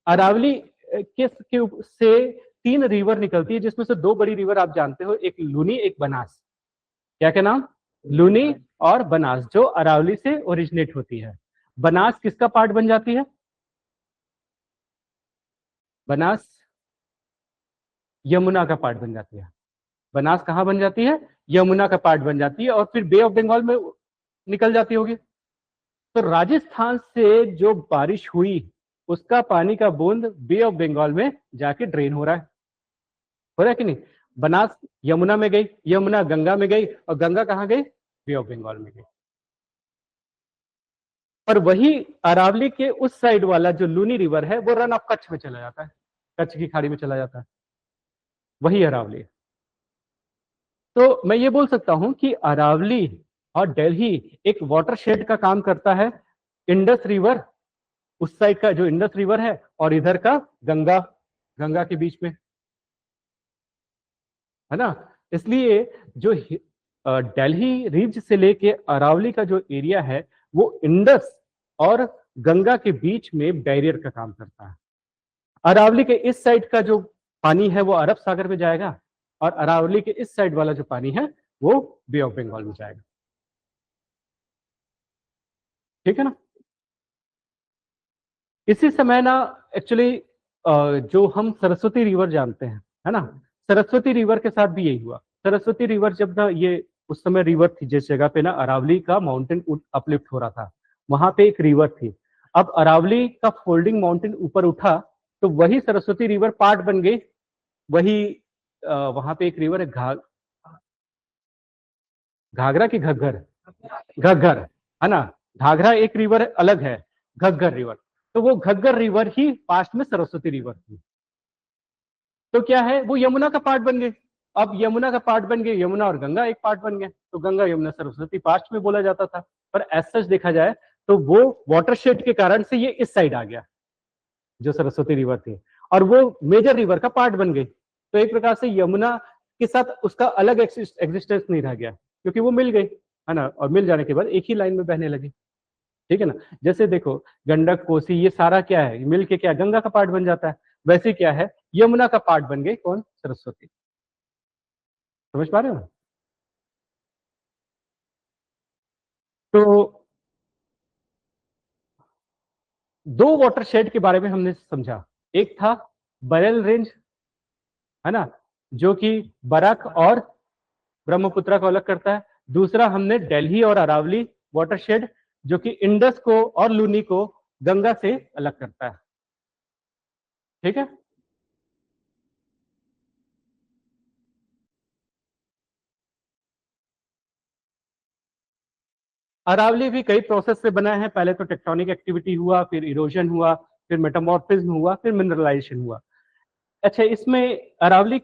अरावली से 3 रिवर निकलती है, जिसमें से 2 बड़ी रिवर आप जानते हो, एक लूनी एक बनास। क्या क्या नाम? लूनी और बनास, जो अरावली से ओरिजिनेट होती है। बनास किसका पार्ट बन जाती है? बनास यमुना का पार्ट बन जाती है। बनास कहाँ बन जाती है? यमुना का पार्ट बन जाती है, और फिर बे ऑफ बंगाल में निकल जाती होगी। तो राजस्थान से जो बारिश हुई, उसका पानी का बूंद बे ऑफ बंगाल में जाके ड्रेन हो रहा है कि नहीं? बनास यमुना में गई, यमुना गंगा में गई, और गंगा कहाँ गई? बे ऑफ बंगाल में गई। और वही अरावली के उस साइड वाला जो लूनी रिवर है, वो रन ऑफ कच्छ में चला जाता है, कच्छ की खाड़ी में चला जाता है। वही अरावली है। तो मैं ये बोल सकता हूं कि अरावली और दिल्ली एक वाटरशेड का काम करता है। इंडस रिवर, उस साइड का जो इंडस रिवर है, और इधर का गंगा, गंगा के बीच में, है ना? इसलिए जो दिल्ली रिज से लेके अरावली का जो एरिया है, वो इंडस और गंगा के बीच में बैरियर का काम करता है। अरावली के इस साइड का जो पानी है वो अरब सागर में जाएगा, और अरावली के इस साइड वाला जो पानी है वो बे ऑफ बंगाल में जाएगा। ठीक है ना? इसी समय ना, एक्चुअली जो हम सरस्वती रिवर जानते हैं, है ना, सरस्वती रिवर के साथ भी यही हुआ। सरस्वती रिवर जब ना, ये उस समय रिवर थी जिस जगह पे ना अरावली का माउंटेन अपलिफ्ट हो रहा था, वहां पे एक रिवर थी। अब अरावली का फोल्डिंग माउंटेन ऊपर उठा, तो वही सरस्वती रिवर पार्ट बन गई। वही वहां पे एक रिवर है, घाघरा की घग्गर, घग्गर, है ना? घाघरा एक रिवर अलग है, घग्गर रिवर। तो वो घग्गर रिवर ही पास्ट में सरस्वती रिवर थी। तो क्या है, वो यमुना का पार्ट बन गई। अब यमुना का पार्ट बन गई, यमुना और गंगा एक पार्ट बन गए, तो गंगा यमुना सरस्वती पास्ट में बोला जाता था। पर एज सच देखा जाए तो वो वाटरशेड के कारण से ये इस साइड आ गया, जो सरस्वती रिवर थी, और वो मेजर रिवर का पार्ट बन गई। तो एक प्रकार से यमुना के साथ उसका अलग एग्जिस्टेंस नहीं रह गया, क्योंकि वो मिल गई, है ना? और मिल जाने के बाद एक ही लाइन में बहने लगी। ठीक है ना? जैसे देखो, गंडक कोसी ये सारा क्या है, मिल के क्या गंगा का पार्ट बन जाता है। वैसे क्या है, यमुना का पार्ट बन गई कौन? सरस्वती। समझ पा रहे हो? तो 2 वाटरशेड के बारे में हमने समझा। एक था बरेल रेंज, है ना, जो कि बराक और ब्रह्मपुत्र को अलग करता है। दूसरा हमने दिल्ली और अरावली वाटरशेड, जो कि इंडस को और लूनी को गंगा से अलग करता है। ठीक है। अरावली भी कई प्रोसेस से बना है। पहले तो टेक्टोनिक एक्टिविटी हुआ, फिर इरोजन हुआ, फिर मेटामॉर्फिज्म हुआ, फिर मिनरलाइजेशन हुआ। अच्छा, इसमें अरावली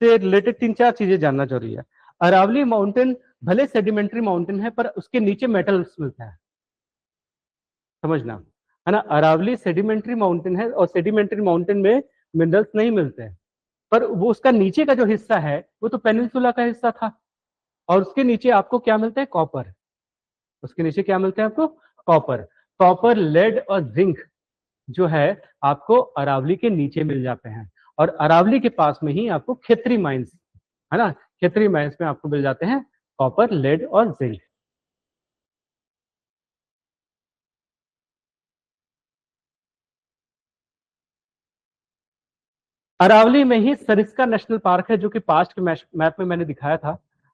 से रिलेटेड 3-4 चीजें जानना जरूरी है। अरावली माउंटेन भले सेडिमेंट्री माउंटेन है, पर उसके नीचे मेटल्स मिलता है, समझना, है ना? अरावली सेडिमेंट्री माउंटेन है, और सेडिमेंट्री माउंटेन में मिनरल्स नहीं मिलते हैं। पर वो उसका नीचे का जो हिस्सा है, वो तो पेनिनसुला का हिस्सा था, और उसके नीचे आपको क्या मिलता है? कॉपर। उसके नीचे क्या मिलता है आपको? कॉपर। कॉपर, लेड और जिंक जो है, आपको अरावली के नीचे मिल जाते हैं। और अरावली के पास में ही आपको खेतरी माइंस, है ना, खेतरी माइंस में आपको मिल जाते हैं कॉपर, लेड और जिंक। अरावली में ही सरिस्का नेशनल पार्क है, जो कि पास्ट के मैप में मैंने दिखाया था,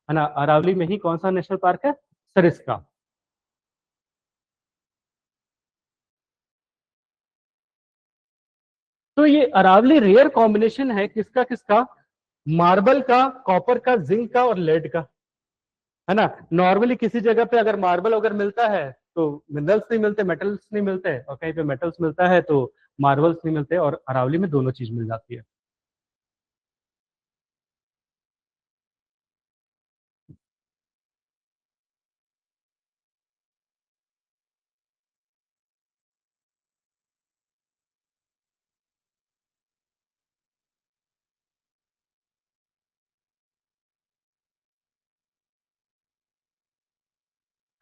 है ना? अरावली में ही कौन सा नेशनल पार्क है? सरिस्का। तो ये अरावली रेयर कॉम्बिनेशन है, किसका किसका? मार्बल का, कॉपर का, जिंक का और लेड का, है ना? नॉर्मली किसी जगह पे अगर मार्बल अगर मिलता है तो मिनरल्स नहीं मिलते, मेटल्स नहीं मिलते, और कहीं पे मेटल्स मिलता है तो मार्बल्स नहीं मिलते, और अरावली में दोनों चीज मिल जाती है।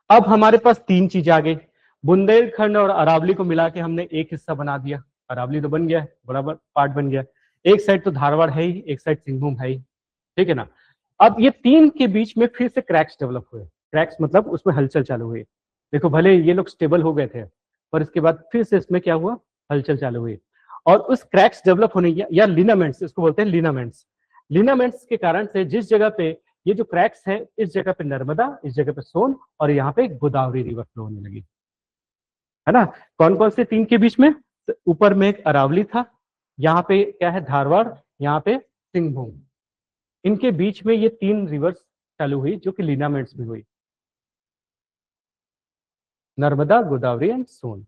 अब हमारे पास तीन चीजें आ गई, बुंदेलखंड और अरावली को मिला के हमने एक हिस्सा बना दिया, अरावली तो बन गया, बराबर पार्ट बन गया। एक साइड तो धारवाड़ है ही, एक साइड सिंहभूम है ही, ठीक है ना। अब ये तीन के बीच में फिर से क्रैक्स डेवलप हुए, क्रैक्स मतलब उसमें हलचल चालू हुई। देखो भले ये लोग स्टेबल हो गए थे, पर इसके बाद फिर से इसमें क्या हुआ, हलचल चालू हुई। और उस क्रैक्स डेवलप होने या लिनामेंट्स, इसको बोलते हैं लिनामेंट्स, लिनामेंट्स के कारण से जिस जगह पे ये जो क्रैक्स है, इस जगह पे नर्मदा, इस जगह पे सोन, और यहाँ पे गोदावरी रिवर फ्लो होने लगी, है ना। कौन कौन से तीन के बीच में, ऊपर में एक अरावली था, यहाँ पे क्या है धारवाड़, यहाँ पे सिंहभूम, इनके बीच में ये तीन रिवर्स चालू हुई जो कि लिनामेंट्स में हुई, नर्मदा, गोदावरी एंड सोन।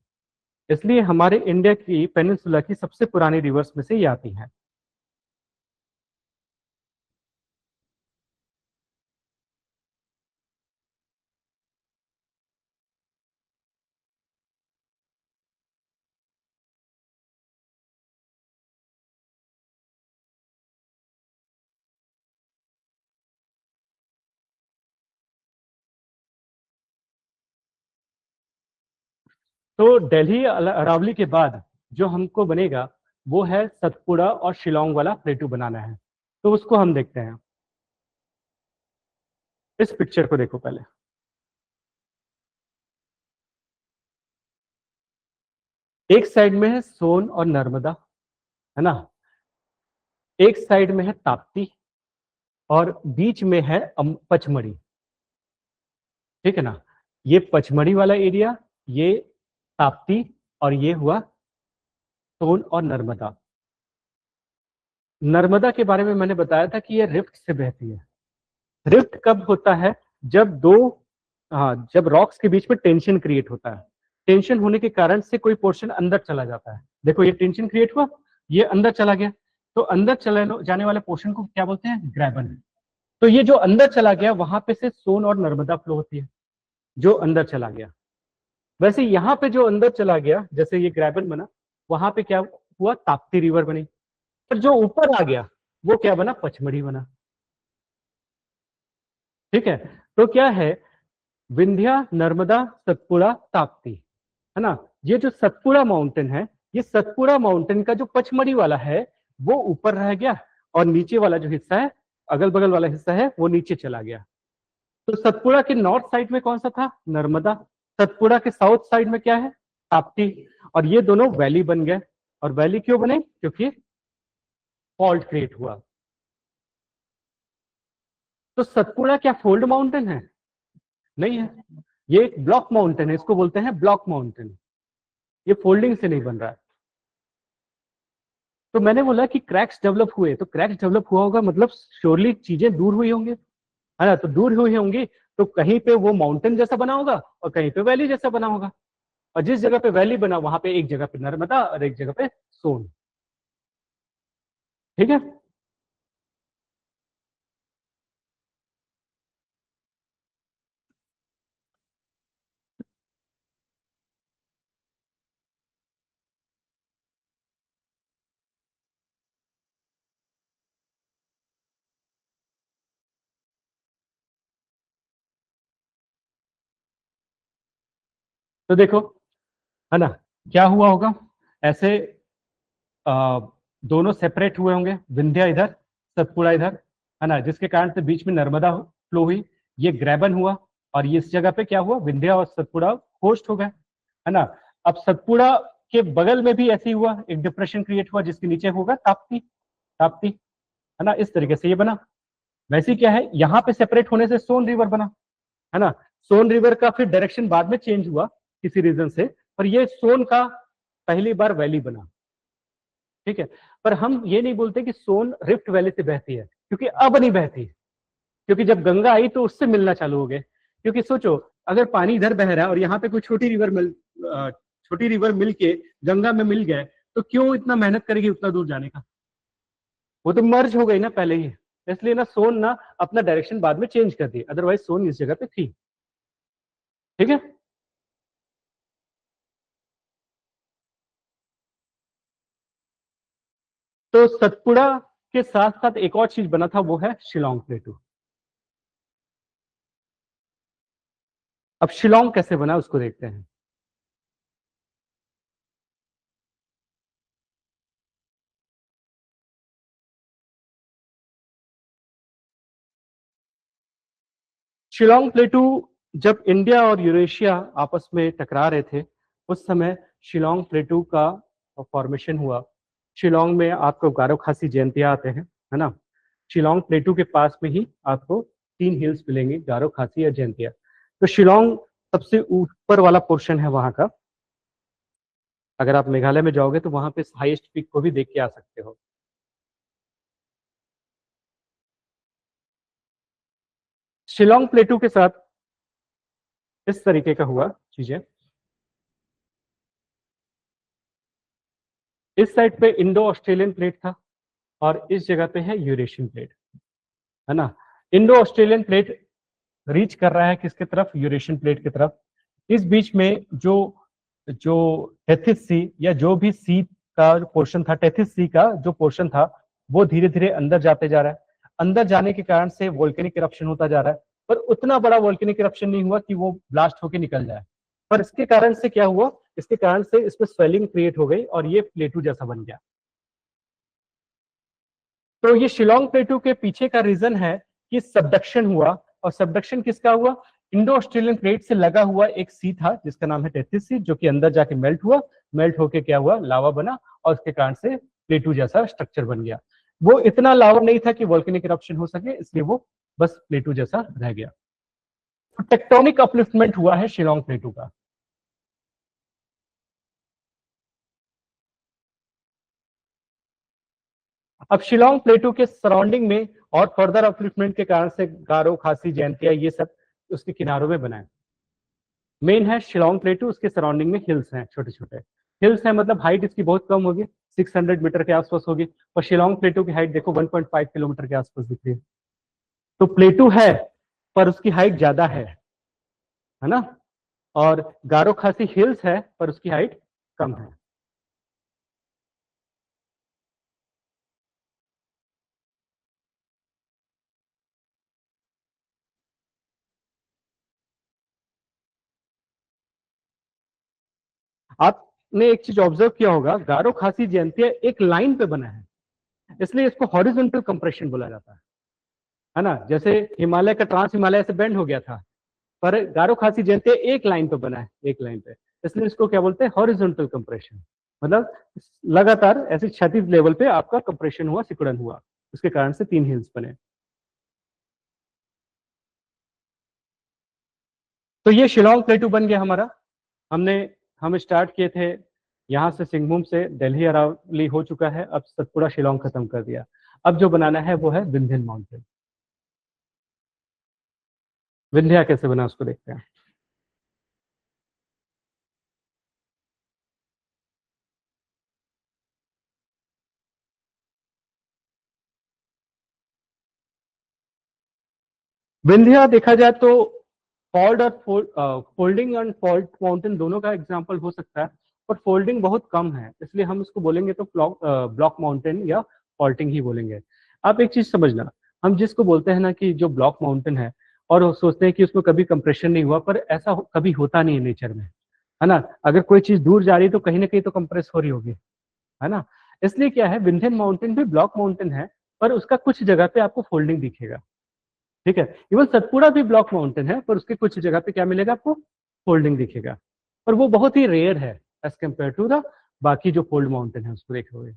इसलिए हमारे इंडिया की पेनिनसुला की सबसे पुरानी रिवर्स में से ये आती हैं। तो दिल्ली अरावली के बाद जो हमको बनेगा वो है सतपुड़ा और शिलोंग वाला प्लेटू बनाना है, तो उसको हम देखते हैं। इस पिक्चर को देखो पहले, एक साइड में है सोन और नर्मदा, है ना, एक साइड में है ताप्ती, और बीच में है पचमढ़ी, ठीक है ना। ये पचमढ़ी वाला एरिया, ये ताप्ती, और ये हुआ सोन और नर्मदा। नर्मदा के बारे में मैंने बताया था कि ये रिफ्ट से बहती है। रिफ्ट कब होता है, जब दो, हाँ, जब रॉक्स के बीच में टेंशन क्रिएट होता है, टेंशन होने के कारण से कोई पोर्शन अंदर चला जाता है। देखो ये टेंशन क्रिएट हुआ, ये अंदर चला गया, तो अंदर चला जाने वाले पोर्शन को क्या बोलते हैं, ग्रेबन। तो ये जो अंदर चला गया, वहां पे से सोन और नर्मदा फ्लो होती है, जो अंदर चला गया। वैसे यहाँ पे जो अंदर चला गया, जैसे ये ग्रेबन बना, वहां पे क्या हुआ, ताप्ती रिवर बनी। पर जो ऊपर आ गया वो क्या बना, पचमढ़ी बना, ठीक है। तो क्या है, विंध्या, नर्मदा, सतपुड़ा, ताप्ती, है ना। ये जो सतपुड़ा माउंटेन है, ये सतपुड़ा माउंटेन का जो पचमढ़ी वाला है वो ऊपर रह गया, और नीचे वाला जो हिस्सा है, अगल बगल वाला हिस्सा है, वो नीचे चला गया। तो सतपुड़ा के नॉर्थ साइड में कौन सा था, नर्मदा, सतपुड़ा के साउथ साइड में क्या है, ताप्ती, और ये दोनों वैली बन गए। और वैली क्यों बने, क्योंकि फॉल्ट क्रिएट हुआ। तो सतपुड़ा क्या फोल्ड माउंटेन है, नहीं है, ये एक ब्लॉक माउंटेन है, इसको बोलते हैं ब्लॉक माउंटेन, ये फोल्डिंग से नहीं बन रहा है। तो मैंने बोला कि क्रैक्स डेवलप हुए, तो क्रैक्स डेवलप हुआ होगा मतलब श्योरली चीजें दूर हुई होंगी, है ना। तो दूर हुई होंगी, तो कहीं पे वो माउंटेन जैसा बना होगा और कहीं पे वैली जैसा बना होगा, और जिस जगह पे वैली बना वहां पे एक जगह पे नर्मदा और एक जगह पे सोन, ठीक है। तो देखो, है ना, क्या हुआ होगा, ऐसे आ, दोनों सेपरेट हुए होंगे, विंध्या इधर, सतपुड़ा इधर, है ना, जिसके कारण से बीच में नर्मदा फ्लो हुई, ये ग्रेबन हुआ, और ये इस जगह पे क्या हुआ, विंध्या और सतपुड़ा होस्ट हो गए, है ना। अब सतपुड़ा के बगल में भी ऐसे ही हुआ, एक डिप्रेशन क्रिएट हुआ जिसके नीचे होगा ताप्ती, ताप्ती, है ना, इस तरीके से ये बना। वैसे क्या है, यहाँ पे सेपरेट होने से सोन रिवर बना, है ना। सोन रिवर का फिर डायरेक्शन बाद में चेंज हुआ किसी रीजन से, पर ये सोन का पहली बार वैली बना, ठीक है। पर हम ये नहीं बोलते कि सोन रिफ्ट वैली से बहती है, क्योंकि अब नहीं बहती, क्योंकि जब गंगा आई तो उससे मिलना चालू हो गए। क्योंकि सोचो, अगर पानी इधर बह रहा है और यहाँ पे कोई छोटी रिवर मिल के गंगा में मिल गए, तो क्यों इतना मेहनत करेगी उतना दूर जाने का, वो तो मर्ज हो गई ना पहले ही। इसलिए ना सोन ना अपना डायरेक्शन बाद में चेंज कर दी, अदरवाइज सोन इस जगह पे थी, ठीक है। तो सतपुड़ा के साथ साथ एक और चीज बना था, वो है शिलोंग प्लेटू। अब शिलोंग कैसे बना उसको देखते हैं। शिलोंग प्लेटू जब इंडिया और यूरेशिया आपस में टकरा रहे थे, उस समय शिलोंग प्लेटू का फॉर्मेशन हुआ। शिलोंग में आपको गारो खासी जयंतिया आते हैं, है ना। शिलोंग प्लेटू के पास में ही आपको 3 हिल्स मिलेंगे, गारो खासी या जयंतिया। तो शिलोंग सबसे ऊपर वाला पोर्शन है वहां का। अगर आप मेघालय में जाओगे तो वहां पे हाईएस्ट पीक को भी देख के आ सकते हो। शिलोंग प्लेटू के साथ इस तरीके का हुआ चीजें। इस साइड पे इंडो ऑस्ट्रेलियन प्लेट था और इस जगह पे है यूरेशियन प्लेट, है ना। इंडो ऑस्ट्रेलियन प्लेट रीच कर रहा है किसके तरफ, यूरेशियन प्लेट की तरफ। इस बीच में जो जो टेथिस सी या जो भी सी का पोर्शन था, टेथिस सी का जो पोर्शन था, वो धीरे धीरे अंदर जाते जा रहा है। अंदर जाने के कारण से वोल्केनिक इरप्शन होता जा रहा है, पर उतना बड़ा वोल्केनिक इरप्शन नहीं हुआ कि वो ब्लास्ट होकर निकल जाए। पर इसके कारण से क्या हुआ, इसके कारण से इसमें स्वेलिंग क्रिएट हो गई और ये प्लेटू जैसा बन गया। तो ये शिलोंग प्लेटू के पीछे का रीजन है कि सबडक्शन हुआ। और सबडक्शन किसका हुआ, इंडो ऑस्ट्रेलियन प्लेट से लगा हुआ एक सी था जिसका नाम है टेथिस सी, जो कि अंदर जाके मेल्ट हुआ। मेल्ट होके क्या हुआ, लावा बना और उसके कारण से प्लेटू जैसा स्ट्रक्चर बन गया। वो इतना लावा नहीं था कि वोल्केनिक इरप्शन हो सके, इसलिए वो बस प्लेटू जैसा रह गया। तो टेक्टोनिक अपलिफ्टमेंट हुआ है शिलोंग प्लेटू का। अब शिलोंग प्लेटू के सराउंडिंग में और फर्दर अपलिफ्टमेंट के कारण से गारो खासी जयंतिया ये सब उसके किनारों में बनाए। मेन है शिलोंग प्लेटू, उसके सराउंडिंग में हिल्स हैं, छोटे छोटे हिल्स हैं, मतलब हाइट इसकी बहुत कम होगी, 600 मीटर के आसपास होगी। और शिलोंग प्लेटू की हाइट देखो 1.5 किलोमीटर के आसपास दिख रही है। तो प्लेटू है पर उसकी हाइट ज्यादा है ना। और गारो खासी हिल्स है पर उसकी हाइट कम है। आपने एक चीज ऑब्जर्व किया होगा, गारो खासी जयंतिया एक लाइन पे बना है, इसलिए इसको हॉरिजॉन्टल कंप्रेशन बोला जाता है ना। जैसे हिमालय का ट्रांस हिमालय से बेंड हो गया था, पर गारो खासी जयंतिया एक लाइन पे बना है, एक लाइन पे, इसलिए इसको क्या बोलते हैं, हॉरिजॉन्टल कंप्रेशन। मतलब लगातार ऐसे क्षैतिज लेवल पे आपका कंप्रेशन हुआ, सिकुड़न हुआ, उसके कारण से 3 हिल्स बने। तो ये शिलोंग प्लेटू बन गया हमारा। हमने हम स्टार्ट किए थे यहाँ से, सिंहभूम से दिल्ली अरावली हो चुका है, अब सतपुड़ा शिलोंग खत्म कर दिया। अब जो बनाना है वो है विंध्यन माउंटेन। विंध्या कैसे बना उसको देखते हैं। विंध्या देखा जाए तो फॉल्ट और फोल्डिंग एंड फॉल्ट माउंटेन दोनों का एग्जांपल हो सकता है, पर फोल्डिंग बहुत कम है, इसलिए हम इसको बोलेंगे तो ब्लॉक माउंटेन या फॉल्टिंग ही बोलेंगे। आप एक चीज समझना, हम जिसको बोलते हैं ना कि जो ब्लॉक माउंटेन है, और वो सोचते हैं कि उसमें कभी कंप्रेशन नहीं हुआ, पर ऐसा कभी होता नहीं है नेचर में, है ना। अगर कोई चीज दूर जा रही है तो कहीं ना कहीं तो कंप्रेस हो रही होगी, है ना। इसलिए क्या है, विंध्यन माउंटेन भी ब्लॉक माउंटेन है, पर उसका कुछ जगह पे आपको फोल्डिंग दिखेगा। ठीक है, इवन सतपुड़ा भी ब्लॉक माउंटेन है, पर उसके कुछ जगह पे क्या मिलेगा आपको, फोल्डिंग दिखेगा। पर वो बहुत ही रेयर है एज कम्पेयर टू द बाकी जो फोल्ड माउंटेन है उसको देखोगे।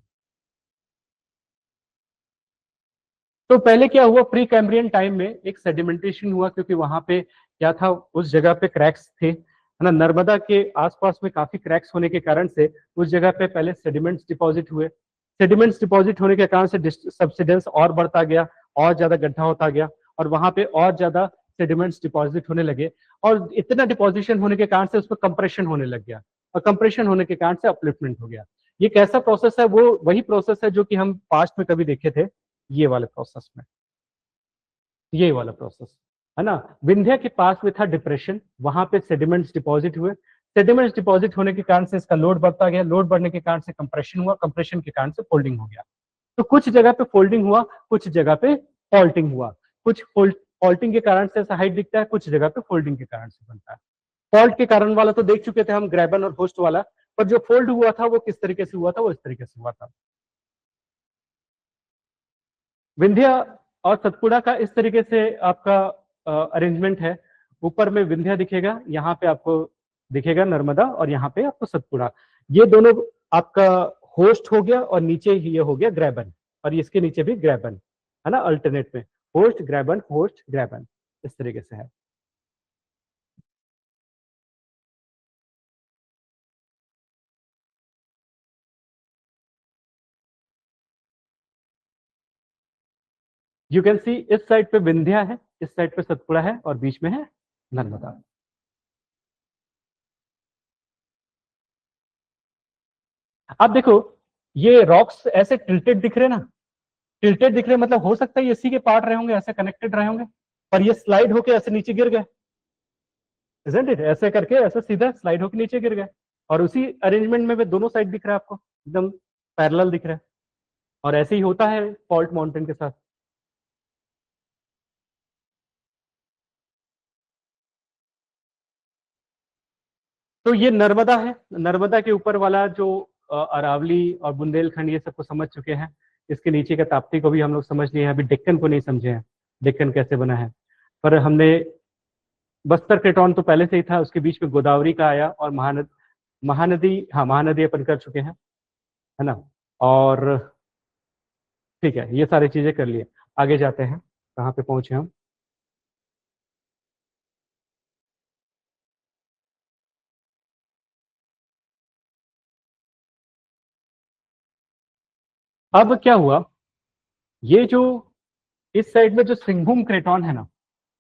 तो पहले क्या हुआ, प्री कैम्ब्रियन टाइम में एक सेडिमेंटेशन हुआ, क्योंकि वहां पे क्या था, उस जगह पे क्रैक्स थे, है ना। नर्मदा के आसपास में काफी क्रैक्स होने के कारण से उस जगह पे पहले सेडिमेंट्स डिपॉजिट हुए। सेडिमेंट्स डिपॉजिट होने के कारण से सब्सिडेंस और बढ़ता गया, और ज्यादा गड्ढा होता गया, और वहां पे और ज्यादा सेडिमेंट्स डिपॉजिट होने लगे। और इतना डिपॉजिशन होने के कारण से उसमें कंप्रेशन होने लग गया, और कंप्रेशन होने के कारण से अपलिफ्टमेंट हो गया। ये कैसा प्रोसेस है, वो वही प्रोसेस है जो कि हम पास्ट में कभी देखे थे, ये वाले प्रोसेस में, ये वाला प्रोसेस, है ना। विंध्या के पास में था डिप्रेशन, वहां पे सेडिमेंट्स डिपॉजिट हुए। सेडिमेंट्स डिपॉजिट होने के कारण से इसका लोड बढ़ता गया, लोड बढ़ने के कारण से कंप्रेशन हुआ, कंप्रेशन के कारण से फोल्डिंग हो गया। तो कुछ जगह पे फोल्डिंग हुआ, कुछ जगह पे फॉल्टिंग हुआ। कुछ फॉल्टिंग के कारण से ऐसा हाइट दिखता है, कुछ जगह पे फोल्डिंग के कारण से बनता है। फॉल्ट के कारण वाला तो देख चुके थे हम, ग्रैबन और होस्ट वाला, पर जो फोल्ड हुआ था वो किस तरीके से हुआ था, वो इस तरीके से हुआ था। विंध्या और सतपुड़ा का इस तरीके से आपका अरेंजमेंट है। ऊपर में विंध्या दिखेगा, यहाँ पे आपको दिखेगा नर्मदा, और यहाँ पे आपको सतपुड़ा। ये दोनों आपका होस्ट हो गया, और नीचे ये हो गया ग्रैबन, और इसके नीचे भी ग्रैबन है ना, अल्टरनेट में होस्ट ग्रैबन होस्ट ग्रैबन, इस तरीके से है। यू कैन सी इस साइड पे विंध्या है, इस साइड पे सतपुड़ा है, और बीच में है नर्मदा। आप देखो, ये रॉक्स ऐसे टिल्टेड दिख रहे ना, टिल्टेड दिख रहे, मतलब हो सकता है ये इसी के पार्ट रहे होंगे, ऐसे कनेक्टेड रहे होंगे, पर ये स्लाइड होके ऐसे नीचे गिर गए, इजंट इट? ऐसे करके ऐसे सीधा स्लाइड होके नीचे गिर गए, और उसी अरेंजमेंट में वे दोनों साइड दिख रहा है आपको, एकदम पैरेलल दिख रहा है। और ऐसे ही होता है फॉल्ट माउंटेन के साथ। तो ये नर्मदा है, नर्मदा के ऊपर वाला जो अरावली और बुंदेलखंड ये सबको समझ चुके हैं। इसके नीचे का ताप्ती को भी हम लोग समझ लिए हैं, अभी डेक्कन को नहीं समझे हैं, डेक्कन कैसे बना है। पर हमने बस्तर केटॉन तो पहले से ही था, उसके बीच में गोदावरी का आया, और महानदी, हाँ महानदी अपन कर चुके हैं, है ना। और ठीक है, ये सारी चीजें कर लिए, आगे जाते हैं, कहाँ पे पहुंचे हम। अब क्या हुआ, ये जो इस साइड में जो सिंघभूम क्रेटॉन है ना,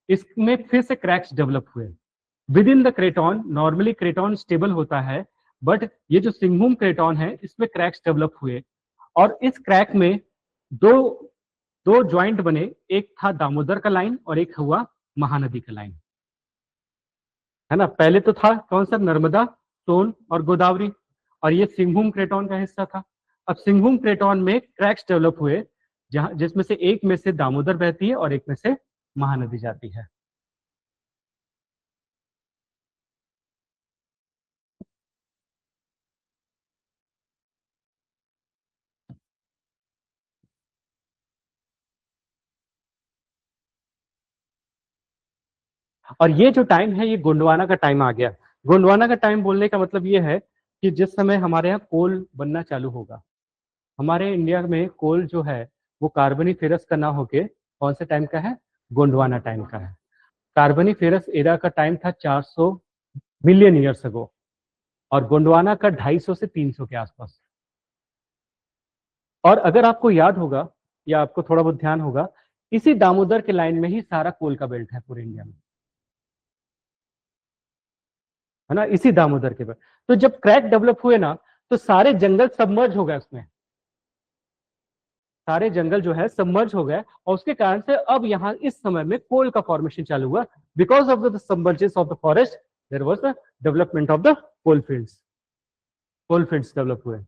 इसमें फिर से क्रैक्स डेवलप हुए with in the craton. Normally craton stable होता है, बट ये जो सिंघभूम क्रेटॉन है इसमें क्रैक्स डेवलप हुए, और इस क्रैक में दो दो ज्वाइंट बने, एक था दामोदर का लाइन और एक हुआ महानदी का लाइन, है ना। पहले तो था कौन सा, नर्मदा, सोन और गोदावरी, और ये सिंघभूम क्रेटॉन का हिस्सा था। अब सिंघभूम क्रेटॉन में क्रैक्स डेवलप हुए, जहां जिसमें से एक में से दामोदर बहती है और एक में से महानदी जाती है। और ये जो टाइम है, ये गोंडवाना का टाइम आ गया। गोंडवाना का टाइम बोलने का मतलब ये है कि जिस समय हमारे यहाँ कोल बनना चालू होगा, हमारे इंडिया में कोल जो है वो कार्बोनिफेरस का ना होके कौन से टाइम का है, गोंडवाना टाइम का है। कार्बोनिफेरस एरा का टाइम था 400 मिलियन ईयर्स अगो, और गोंडवाना का 250 से 300 के आसपास। और अगर आपको याद होगा, या आपको थोड़ा बहुत ध्यान होगा, इसी दामोदर के लाइन में ही सारा कोल का बेल्ट है पूरे इंडिया में, है ना, इसी दामोदर के बेल्ट। तो जब क्रैक डेवलप हुए ना, तो सारे जंगल सबमर्ज हो गए उसमें, सारे जंगल जो है सबमर्ज हो गए, और उसके कारण से अब यहाँ इस समय में कोल का फॉर्मेशन चालू हुआ। Because of the submergence of the forest, there was the development of the coal fields, coal fields develop हुए।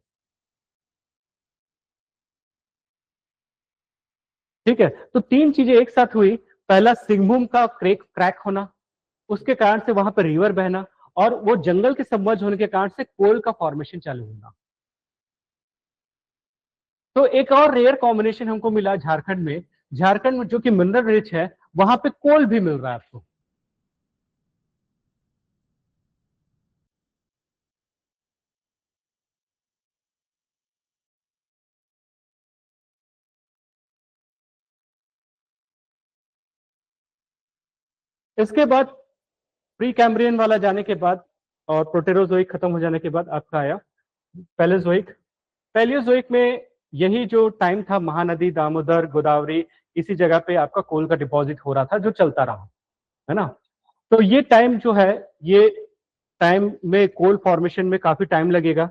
ठीक है, तो तीन चीजें एक साथ हुई। पहला सिंगभूम का क्रैक होना, उसके कारण से वहां पर रिवर बहना, और वो जंगल के सबमर्ज होने के कारण से कोल का फॉर्मेशन चालू होना। तो एक और रेयर कॉम्बिनेशन हमको मिला झारखंड में, झारखंड में जो कि मिनरल रिच है, वहां पे कोल भी मिल रहा है आपको। इसके बाद प्री कैम्ब्रियन वाला जाने के बाद और प्रोटेरोजोइक खत्म हो जाने के बाद आपका आया पैलेजोइक। पैलियोजोइक में यही जो टाइम था, महानदी, दामोदर, गोदावरी, इसी जगह पे आपका कोल का डिपॉजिट हो रहा था, जो चलता रहा, है ना। तो ये टाइम जो है, ये टाइम में कोल फॉर्मेशन में काफी टाइम लगेगा,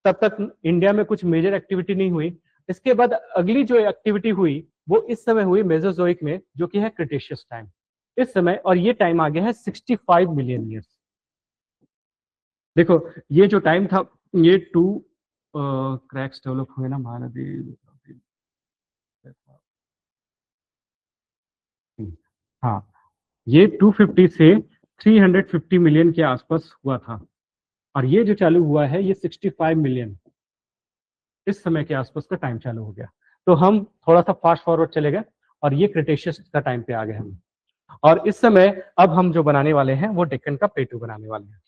तब तक इंडिया में कुछ मेजर एक्टिविटी नहीं हुई। इसके बाद अगली जो एक्टिविटी हुई वो इस समय हुई मेसोजोइक में, जो कि है क्रिटेशियस टाइम इस समय, और ये टाइम आ गया है 65 मिलियन ईयर्स। देखो, ये जो टाइम था, ये टू क्रैक्स डेवलप हुए ना, महानदी, हाँ, ये 250 से 350 मिलियन के आसपास हुआ था, और ये जो चालू हुआ है ये 65 मिलियन इस समय के आसपास का टाइम चालू हो गया। तो हम थोड़ा सा फास्ट फॉरवर्ड चले गए और ये क्रिटेशियस का टाइम पे आ गए हम। और इस समय अब हम जो बनाने वाले हैं वो डेक्कन का प्लेटू बनाने वाले हैं।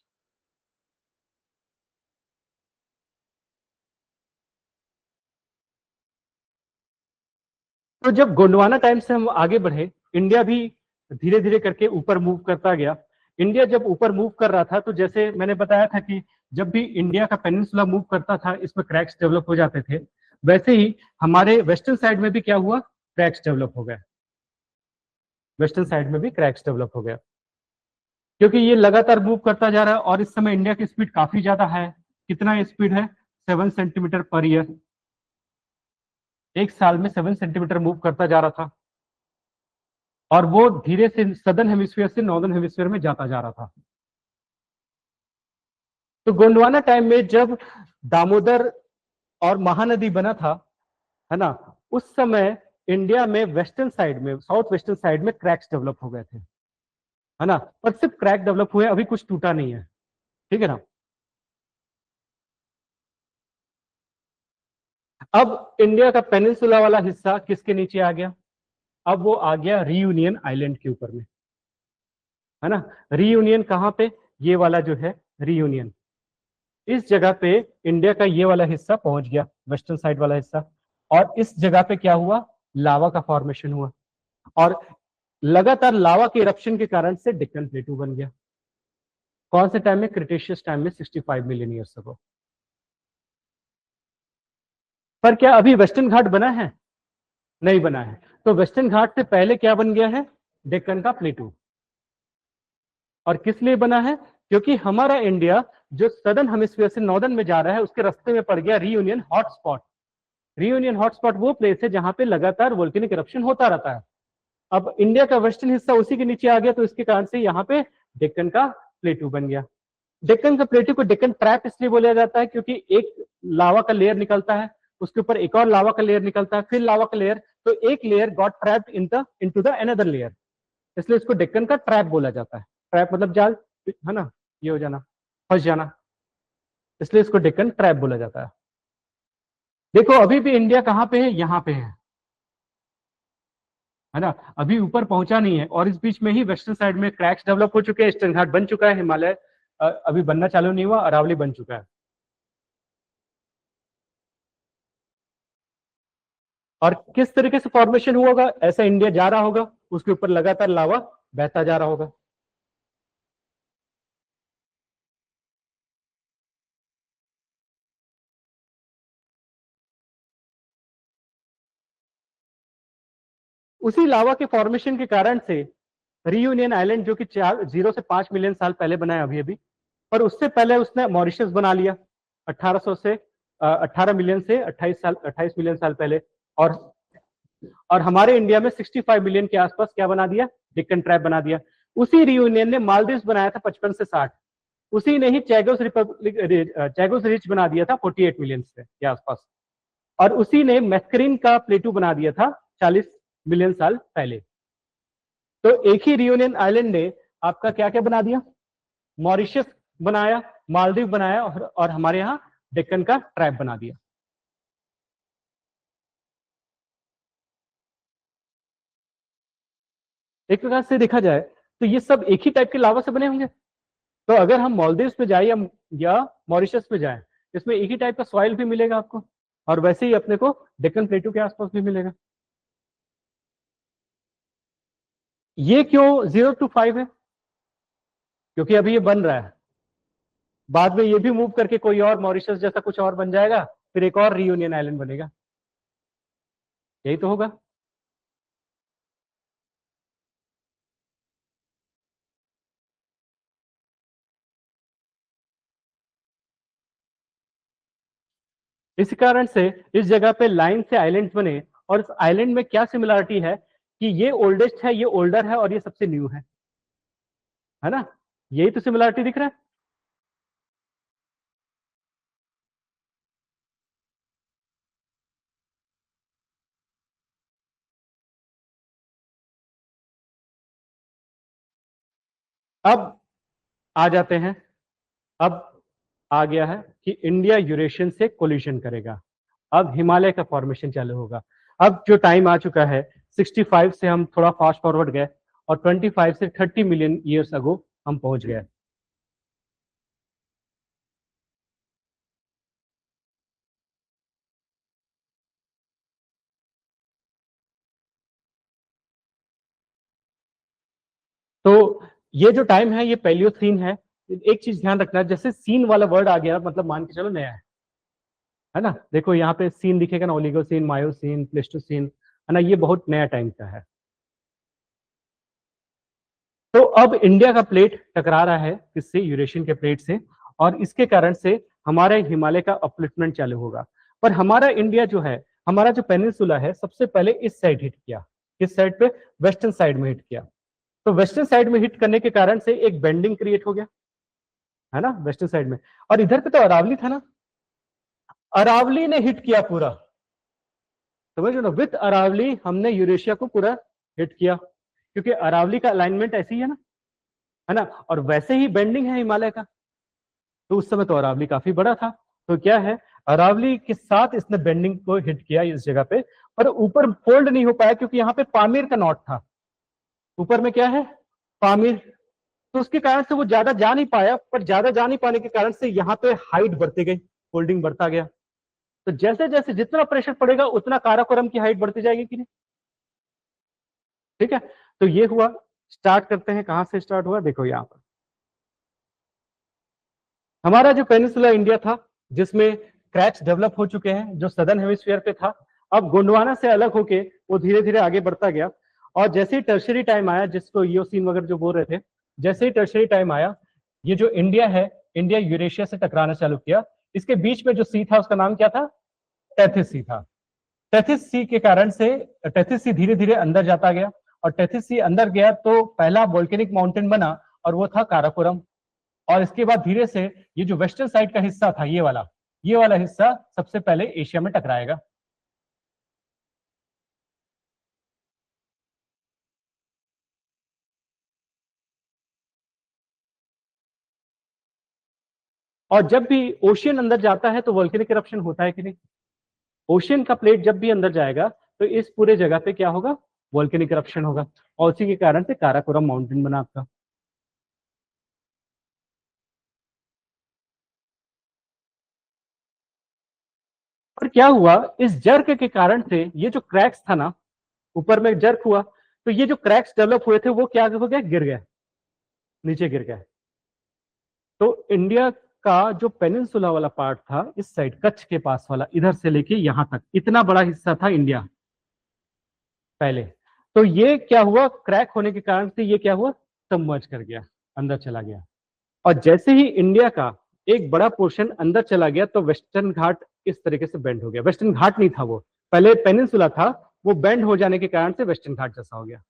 तो जब गोंडवाना टाइम से हम आगे बढ़े, इंडिया भी धीरे धीरे करके ऊपर मूव करता गया। इंडिया जब ऊपर मूव कर रहा था, तो जैसे मैंने बताया था कि जब भी इंडिया का पेनिनसुला मूव करता था, इसमें क्रैक्स डेवलप हो जाते थे। वैसे ही हमारे वेस्टर्न साइड में भी क्या हुआ, क्रैक्स डेवलप हो गए। वेस्टर्न साइड में भी क्रैक्स डेवलप हो गया, क्योंकि ये लगातार मूव करता जा रहा है। और इस समय इंडिया की स्पीड काफी ज्यादा है। कितना स्पीड है, 7 सेंटीमीटर पर ईयर। एक साल में 7 सेंटीमीटर मूव करता जा रहा था, और वो धीरे से सदर्न हेमिस्फीयर से नॉर्दर्न हेमिस्फीयर में जाता जा रहा था। तो गोंडवाना टाइम में जब दामोदर और महानदी बना था, है ना, उस समय इंडिया में वेस्टर्न साइड में, साउथ वेस्टर्न साइड में क्रैक्स डेवलप हो गए थे, है ना। पर सिर्फ क्रैक डेवलप हुए, अभी कुछ टूटा नहीं है। ठीक है ना। अब इंडिया का पेनिनसुला वाला हिस्सा किसके नीचे आ गया, अब वो आ गया रीयूनियन आइलैंड के ऊपर में, है ना। रीयूनियन कहां पे, ये वाला जो है रीयूनियन, इस जगह पे इंडिया का ये वाला हिस्सा पहुंच गया, वेस्टर्न साइड वाला हिस्सा। और इस जगह पे क्या हुआ, लावा का फॉर्मेशन हुआ, और लगातार लावा के इरप्शन के कारण से डेक्कन प्लेटू बन गया। कौन से टाइम में, क्रिटेशियस टाइम में, 65 मिलियन ईयर्स अगो। पर क्या अभी वेस्टर्न घाट बना है, नहीं बना है। तो वेस्टर्न घाट से पहले क्या बन गया है, डेक्कन का प्लेटू। और किस लिए बना है, क्योंकि हमारा इंडिया जो सदर्न हेमिस्फीयर से नॉर्दर्न में जा रहा है, उसके रास्ते में पड़ गया रीयूनियन हॉटस्पॉट। रीयूनियन हॉटस्पॉट वो प्लेस है जहां पे लगातार वोल्केनिक इरप्शन होता रहता है। अब इंडिया का वेस्टर्न हिस्सा उसी के नीचे आ गया, तो इसके कारण से यहाँ पे डेक्कन का प्लेटू बन गया। डेक्कन का प्लेटू को डेक्कन ट्रैप इसलिए बोला जाता है क्योंकि एक लावा का लेयर निकलता है, उसके ऊपर एक और लावा का लेयर निकलता है, फिर लावा का लेयर, तो एक layer got trapped into the another layer, इसलिए इसको डेक्कन का ट्रैप बोला जाता है। ट्रैप मतलब जाल, है ना, ये हो जाना, फंस जाना, इसलिए इसको डेक्कन ट्रैप बोला जाता है। देखो अभी भी इंडिया कहाँ पे है, यहाँ पे है ना, अभी ऊपर पहुंचा नहीं है। और इस बीच में ही वेस्टर्न साइड में क्रैक्स डेवलप हो चुके हैं, ईस्टर्न घाट बन चुका है, हिमालय अभी बनना चालू नहीं हुआ, अरावली बन चुका है। और किस तरीके से फॉर्मेशन हुआ होगा, ऐसा इंडिया जा रहा होगा, उसके ऊपर लगातार लावा बहता जा रहा होगा। उसी लावा के फॉर्मेशन के कारण से रीयूनियन आइलैंड, जो कि 0 से 5 मिलियन साल पहले बनाया अभी अभी, पर उससे पहले उसने मॉरिशस बना लिया 1800 से 18 मिलियन से 28 साल, 28 मिलियन साल पहले। और हमारे इंडिया में 65 मिलियन के आसपास क्या बना दिया, डिक्कन ट्राइब बना दिया। उसी रियूनियन ने मालदीव बनाया था 55 से 60। उसी ने ही चैगोस रिपब्लिक, चैगोस रिच बना दिया था 48 मिलियन से के आसपास। और उसी ने मैस्करीन का प्लेटू बना दिया था 40 मिलियन साल पहले। तो एक ही रियूनियन आइलैंड ने आपका क्या क्या बना दिया, मॉरिशस बनाया, मालदीव बनाया, और हमारे यहाँ डेक्कन का ट्राइब बना दिया। एक प्रकार से देखा जाए तो ये सब एक ही टाइप के लावा से बने होंगे। तो अगर हम मालदीव पे जाए या मॉरिशस पे जाए, इसमें एक ही टाइप का सॉइल भी मिलेगा आपको, और वैसे ही अपने को डेक्कन प्लेटू के आसपास भी मिलेगा। ये क्यों 0 to 5 है, क्योंकि अभी ये बन रहा है। बाद में ये भी मूव करके कोई और मॉरिशस जैसा कुछ और बन जाएगा, फिर एक और रियूनियन आइलैंड बनेगा। यही तो होगा। इस कारण से इस जगह पे लाइन से आइलैंड बने। और इस आइलैंड में क्या सिमिलरिटी है कि ये ओल्डेस्ट है, ये ओल्डर है, और ये सबसे न्यू है ना। यही तो सिमिलरिटी दिख रहा है। अब आ जाते हैं। अब आ गया है कि इंडिया यूरेशियन से कोलिशन करेगा। अब हिमालय का फॉर्मेशन चालू होगा। अब जो टाइम आ चुका है 65 से हम थोड़ा फास्ट फॉरवर्ड गए और 25 से 30 मिलियन ईयर्स अगो हम पहुंच गए। तो ये जो टाइम है ये पैलियोसीन है। एक चीज ध्यान रखना, जैसे सीन वाला वर्ड आ गया मतलब मान के चलो नया है ना। देखो यहाँ पे सीन दिखेगा ना, ओलिगोसीन, मायोसीन, प्लेस्टोसीन, है ना, ये बहुत नया टाइम का है। तो अब इंडिया का प्लेट टकरा रहा है किससे, यूरेशियन के प्लेट से, और इसके कारण से हमारे हिमालय का अपलिफ्टमेंट चालू होगा। पर हमारा इंडिया जो है, हमारा जो पेनिनसुला है, सबसे पहले इस साइड हिट किया। किस साइड पे? वेस्टर्न साइड में हिट किया। तो वेस्टर्न साइड में हिट करने के कारण से एक बेंडिंग क्रिएट हो गया, है ना, वेस्टर्न साइड में। और इधर पे तो अरावली था ना, अरावली ने हिट किया पूरा, समझ लो ना, विथ अरावली हमने यूरेशिया को पूरा हिट किया, क्योंकि अरावली का अलाइनमेंट ऐसी है ना, और वैसे ही बेंडिंग है हिमालय का। तो उस समय तो अरावली काफी बड़ा था, तो क्या है, अरावली के साथ इसने बेंडिंग को हिट किया इस जगह पे, पर ऊपर फोल्ड नहीं हो पाया क्योंकि यहाँ पे पामीर का नॉट था। ऊपर में क्या है, पामीर, तो उसके कारण से वो ज्यादा जा नहीं पाया, पर ज्यादा जा नहीं पाने के कारण से यहाँ पे हाइट बढ़ती गई, फोल्डिंग बढ़ता गया। तो जैसे जैसे जितना प्रेशर पड़ेगा उतना काराकोरम की हाइट बढ़ती जाएगी कि नहीं। ठीक है, तो ये हुआ। स्टार्ट करते हैं, कहां से स्टार्ट हुआ, देखो यहाँ पर हमारा जो पेनिनसुला इंडिया था, जिसमें क्रैक्स डेवलप हो चुके हैं, जो सदर्न हेमिस्फीयर पे था, अब गोंडवाना से अलग होके वो धीरे धीरे आगे बढ़ता गया। और जैसे ही टर्शरी टाइम आया, जिसको ईओसीन वगैरह जो बोल रहे थे, जैसे ही टर्शरी टाइम आया, ये जो इंडिया है, इंडिया यूरेशिया से टकराना चालू किया। इसके बीच में जो सी था उसका नाम क्या था, टेथिस सी था। टेथिस सी के कारण से टेथिस सी धीरे धीरे अंदर जाता गया, और टेथिस सी अंदर गया तो पहला वोल्केनिक माउंटेन बना, और वो था काराकोरम। और इसके बाद धीरे से ये जो वेस्टर्न साइड का हिस्सा था, ये वाला हिस्सा सबसे पहले एशिया में टकराएगा। और जब भी ओशियन अंदर जाता है तो वोल्केनिक इरप्शन होता है कि नहीं। ओशियन का प्लेट जब भी अंदर जाएगा तो इस पूरे जगह पे क्या होगा, वोल्केनिक इरप्शन होगा, और उसी के कारण से काराकोरम माउंटेन बना आपका। और क्या हुआ, इस जर्क के कारण से ये जो क्रैक्स था ना, ऊपर में जर्क हुआ, तो ये जो क्रैक्स डेवलप हुए थे वो क्या हो गया, गिर गए, नीचे गिर गए। तो इंडिया का जो पेनिनसुला वाला पार्ट था, इस साइड कच्छ के पास वाला, इधर से लेके यहां तक इतना बड़ा हिस्सा था इंडिया पहले। तो ये क्या हुआ, क्रैक होने के कारण से ये क्या हुआ, सबमर्ज कर गया, अंदर चला गया। और जैसे ही इंडिया का एक बड़ा पोर्शन अंदर चला गया तो वेस्टर्न घाट इस तरीके से बेंड हो गया। वेस्टर्न घाट नहीं था वो, पहले पेनिनसुला था, वो बेंड हो जाने के कारण से वेस्टर्न घाट जैसा हो गया,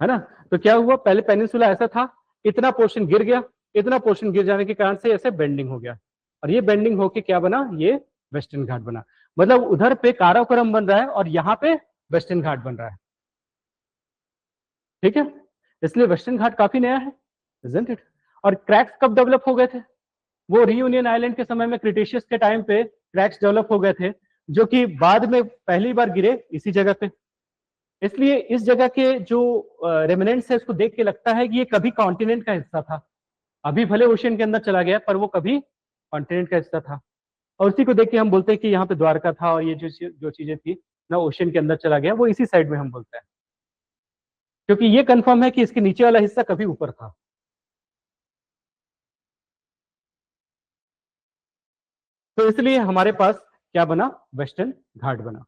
है ना। तो क्या हुआ, पहले पेनिनसुला ऐसा था, इतना पोर्शन गिर गया, इतना पोर्शन गिर जाने के कारण से ऐसे बेंडिंग हो गया, और ये बेंडिंग होके क्या बना, ये वेस्टर्न घाट बना। मतलब उधर पे काराकोरम बन रहा है और यहाँ पे वेस्टर्न घाट बन रहा है। ठीक है, इसलिए वेस्टर्न घाट काफी नया है, isn't it? और क्रैक्स कब डेवलप हो गए थे, वो रियूनियन आइलैंड के समय में, क्रिटेशियस के टाइम पे क्रैक्स डेवलप हो गए थे, जो कि बाद में पहली बार गिरे इसी जगह पे। इसलिए इस जगह के जो रेमिनेंट्स है, उसको देख के लगता है कि ये कभी कॉन्टिनेंट का हिस्सा था। अभी भले ओशियन के अंदर चला गया, पर वो कभी कॉन्टिनेंट का हिस्सा था। और उसी को देख के हम बोलते हैं कि यहाँ पे द्वारका था, और ये जो चीजें थी ना, ओशियन के अंदर चला गया, वो इसी साइड में हम बोलते हैं, क्योंकि ये कंफर्म है कि इसके नीचे वाला हिस्सा कभी ऊपर था। तो इसलिए हमारे पास क्या बना, वेस्टर्न घाट बना।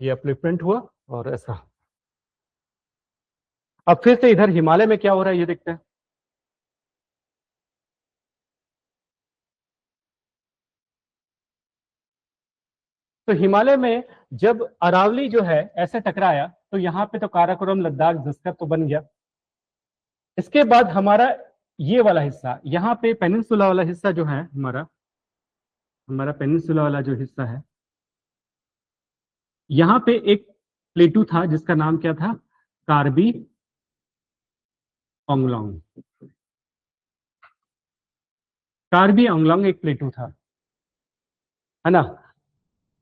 ये अपलिफ्टमेंट हुआ, और ऐसा। अब फिर से इधर हिमालय में क्या हो रहा है ये देखते हैं। तो हिमालय में जब अरावली जो है ऐसे टकराया, तो यहाँ पे तो काराकोरम, लद्दाख, दस्खत तो बन गया। इसके बाद हमारा ये वाला हिस्सा, यहाँ पे पेनिनसुला वाला हिस्सा जो है हमारा, हमारा पेनिनसुला वाला जो हिस्सा है, यहाँ पे एक प्लेटू था जिसका नाम क्या था, कार्बी आंगलोंग। कार्बी आंगलोंग एक प्लेटू था, है ना।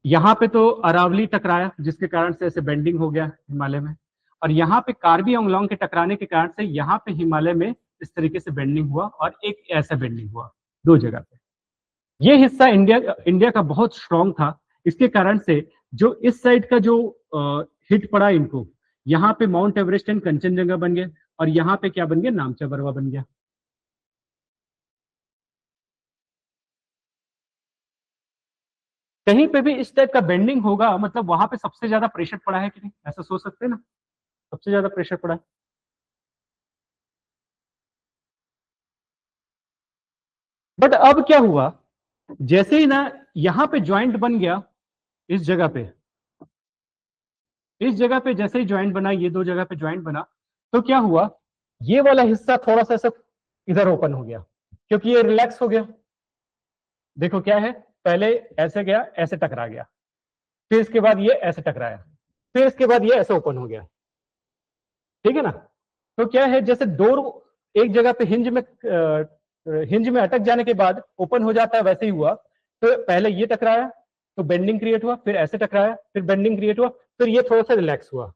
यहाँ पे तो अरावली टकराया जिसके कारण से ऐसे बेंडिंग हो गया हिमालय में, और यहाँ पे कार्बी आंगलोंग के टकराने के कारण से यहाँ पे हिमालय में इस तरीके से बेंडिंग हुआ, और एक ऐसा बेंडिंग हुआ दो जगह पे। ये हिस्सा इंडिया इंडिया का बहुत स्ट्रांग था, इसके कारण से जो इस साइड का जो हिट पड़ा इनको, यहाँ पे माउंट एवरेस्ट एंड कंचनजंगा बन गया, और यहाँ पे क्या बन गया, नामचा बरवा बन गया। कहीं पे भी इस टाइप का बेंडिंग होगा मतलब वहां पे सबसे ज्यादा प्रेशर पड़ा है कि नहीं, ऐसा सोच सकते हैं ना, सबसे ज्यादा प्रेशर पड़ा है। बट अब क्या हुआ, जैसे ही ना यहाँ पे ज्वाइंट बन गया, इस जगह पे, इस जगह पे जैसे ही ज्वाइंट बना, ये दो जगह पे ज्वाइंट बना, तो क्या हुआ, ये वाला हिस्सा थोड़ा सा ऐसा इधर ओपन हो गया, क्योंकि ये रिलैक्स हो गया। देखो क्या है, पहले ऐसे गया, ऐसे टकरा गया, फिर इसके बाद ये ऐसे टकराया, फिर इसके बाद ये ऐसे ओपन हो गया, ठीक है ना। तो क्या है, जैसे डोर एक जगह पे हिंज में अटक जाने के बाद ओपन हो जाता है, वैसे ही हुआ। तो पहले ये टकराया तो बेंडिंग क्रिएट हुआ, फिर ऐसे टकराया, फिर बेंडिंग क्रिएट हुआ, फिर ये थोड़ा सा रिलैक्स हुआ,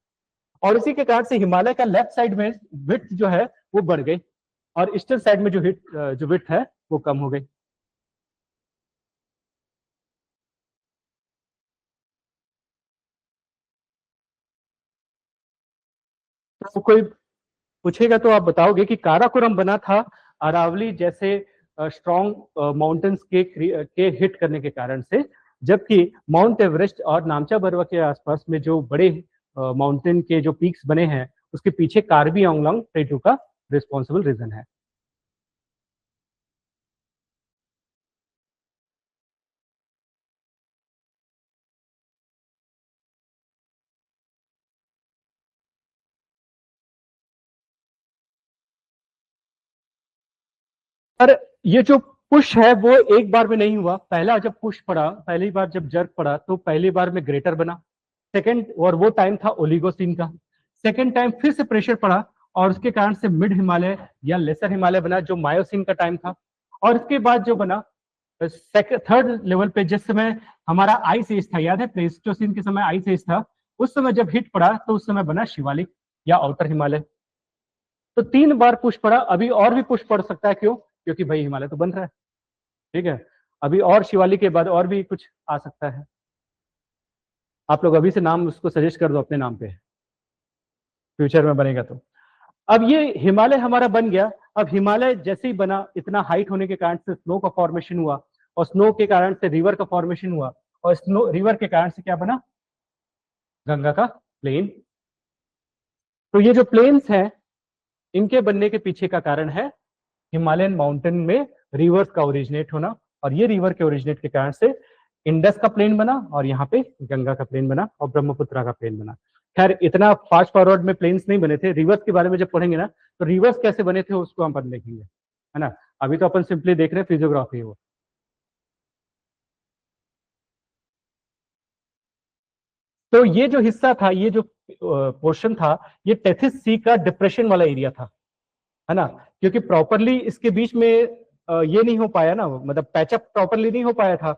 और इसी के कारण से हिमालय का लेफ्ट साइड में विड्थ जो है वो बढ़ गई, और ईस्टर्न साइड में जो विड्थ है वो कम हो गई। तो कोई पूछेगा तो आप बताओगे कि काराकोरम बना था अरावली जैसे स्ट्रॉन्ग माउंटेन्स के हिट करने के कारण से, जबकि माउंट एवरेस्ट और नामचा बरवा के आसपास में जो बड़े माउंटेन के जो पीक्स बने हैं, उसके पीछे कार्बी आंगलोंग प्लेटू का रिस्पॉन्सिबल रीजन है। पर ये जो पुश है वो एक बार में नहीं हुआ, पहला जब पुश पड़ा, पहली बार जब जर्क पड़ा तो पहली बार में ग्रेटर बना, सेकंड, और वो टाइम था ओलिगोसिन का, सेकंड टाइम फिर से प्रेशर पड़ा, और उसके कारण से मिड हिमालय या लेसर हिमालय बना जो मायोसिन का टाइम था, और इसके बाद जो बना थर्ड लेवल पे, जिस समय हमारा आइस एज था, याद है प्लेस्टोसिन के समय आइस एज था, उस समय जब हिट पड़ा तो उस समय बना शिवालिक या आउटर हिमालय। तो तीन बार पुश पड़ा, अभी और भी पुश पड़ सकता है, क्यों, क्योंकि भाई हिमालय तो बन रहा है, ठीक है, अभी और शिवालिक के बाद और भी कुछ आ सकता है। आप लोग अभी से नाम उसको सजेस्ट कर दो अपने नाम पे, फ्यूचर में बनेगा तो। अब ये हिमालय हमारा बन गया, अब हिमालय जैसे ही बना, इतना हाइट होने के कारण से स्नो का फॉर्मेशन हुआ, और स्नो के कारण से रिवर का फॉर्मेशन हुआ, और स्नो रिवर के कारण से क्या बना, गंगा का प्लेन। तो ये जो प्लेन्स हैं, इनके बनने के पीछे का कारण है हिमालयन माउंटेन में रिवर्स का ओरिजिनेट होना, और ये रिवर के ओरिजिनेट के कारण से इंडस का प्लेन बना, और यहाँ पे गंगा का प्लेन बना, और ब्रह्मपुत्रा का प्लेन बना। खैर इतना फास्ट फॉरवर्ड में प्लेन्स नहीं बने थे, रिवर्स के बारे में जब पढ़ेंगे ना, तो रिवर्स कैसे बने थे उसको हम अपन देखेंगे, है ना। अभी तो अपन सिंपली देख रहे हैं फिजियोग्राफी वो। तो ये जो हिस्सा था, ये जो पोर्शन था, ये टेथिस सी का डिप्रेशन वाला एरिया था, है ना, क्योंकि प्रॉपरली इसके बीच में ये नहीं हो पाया ना, मतलब पैचअप प्रॉपरली नहीं हो पाया था।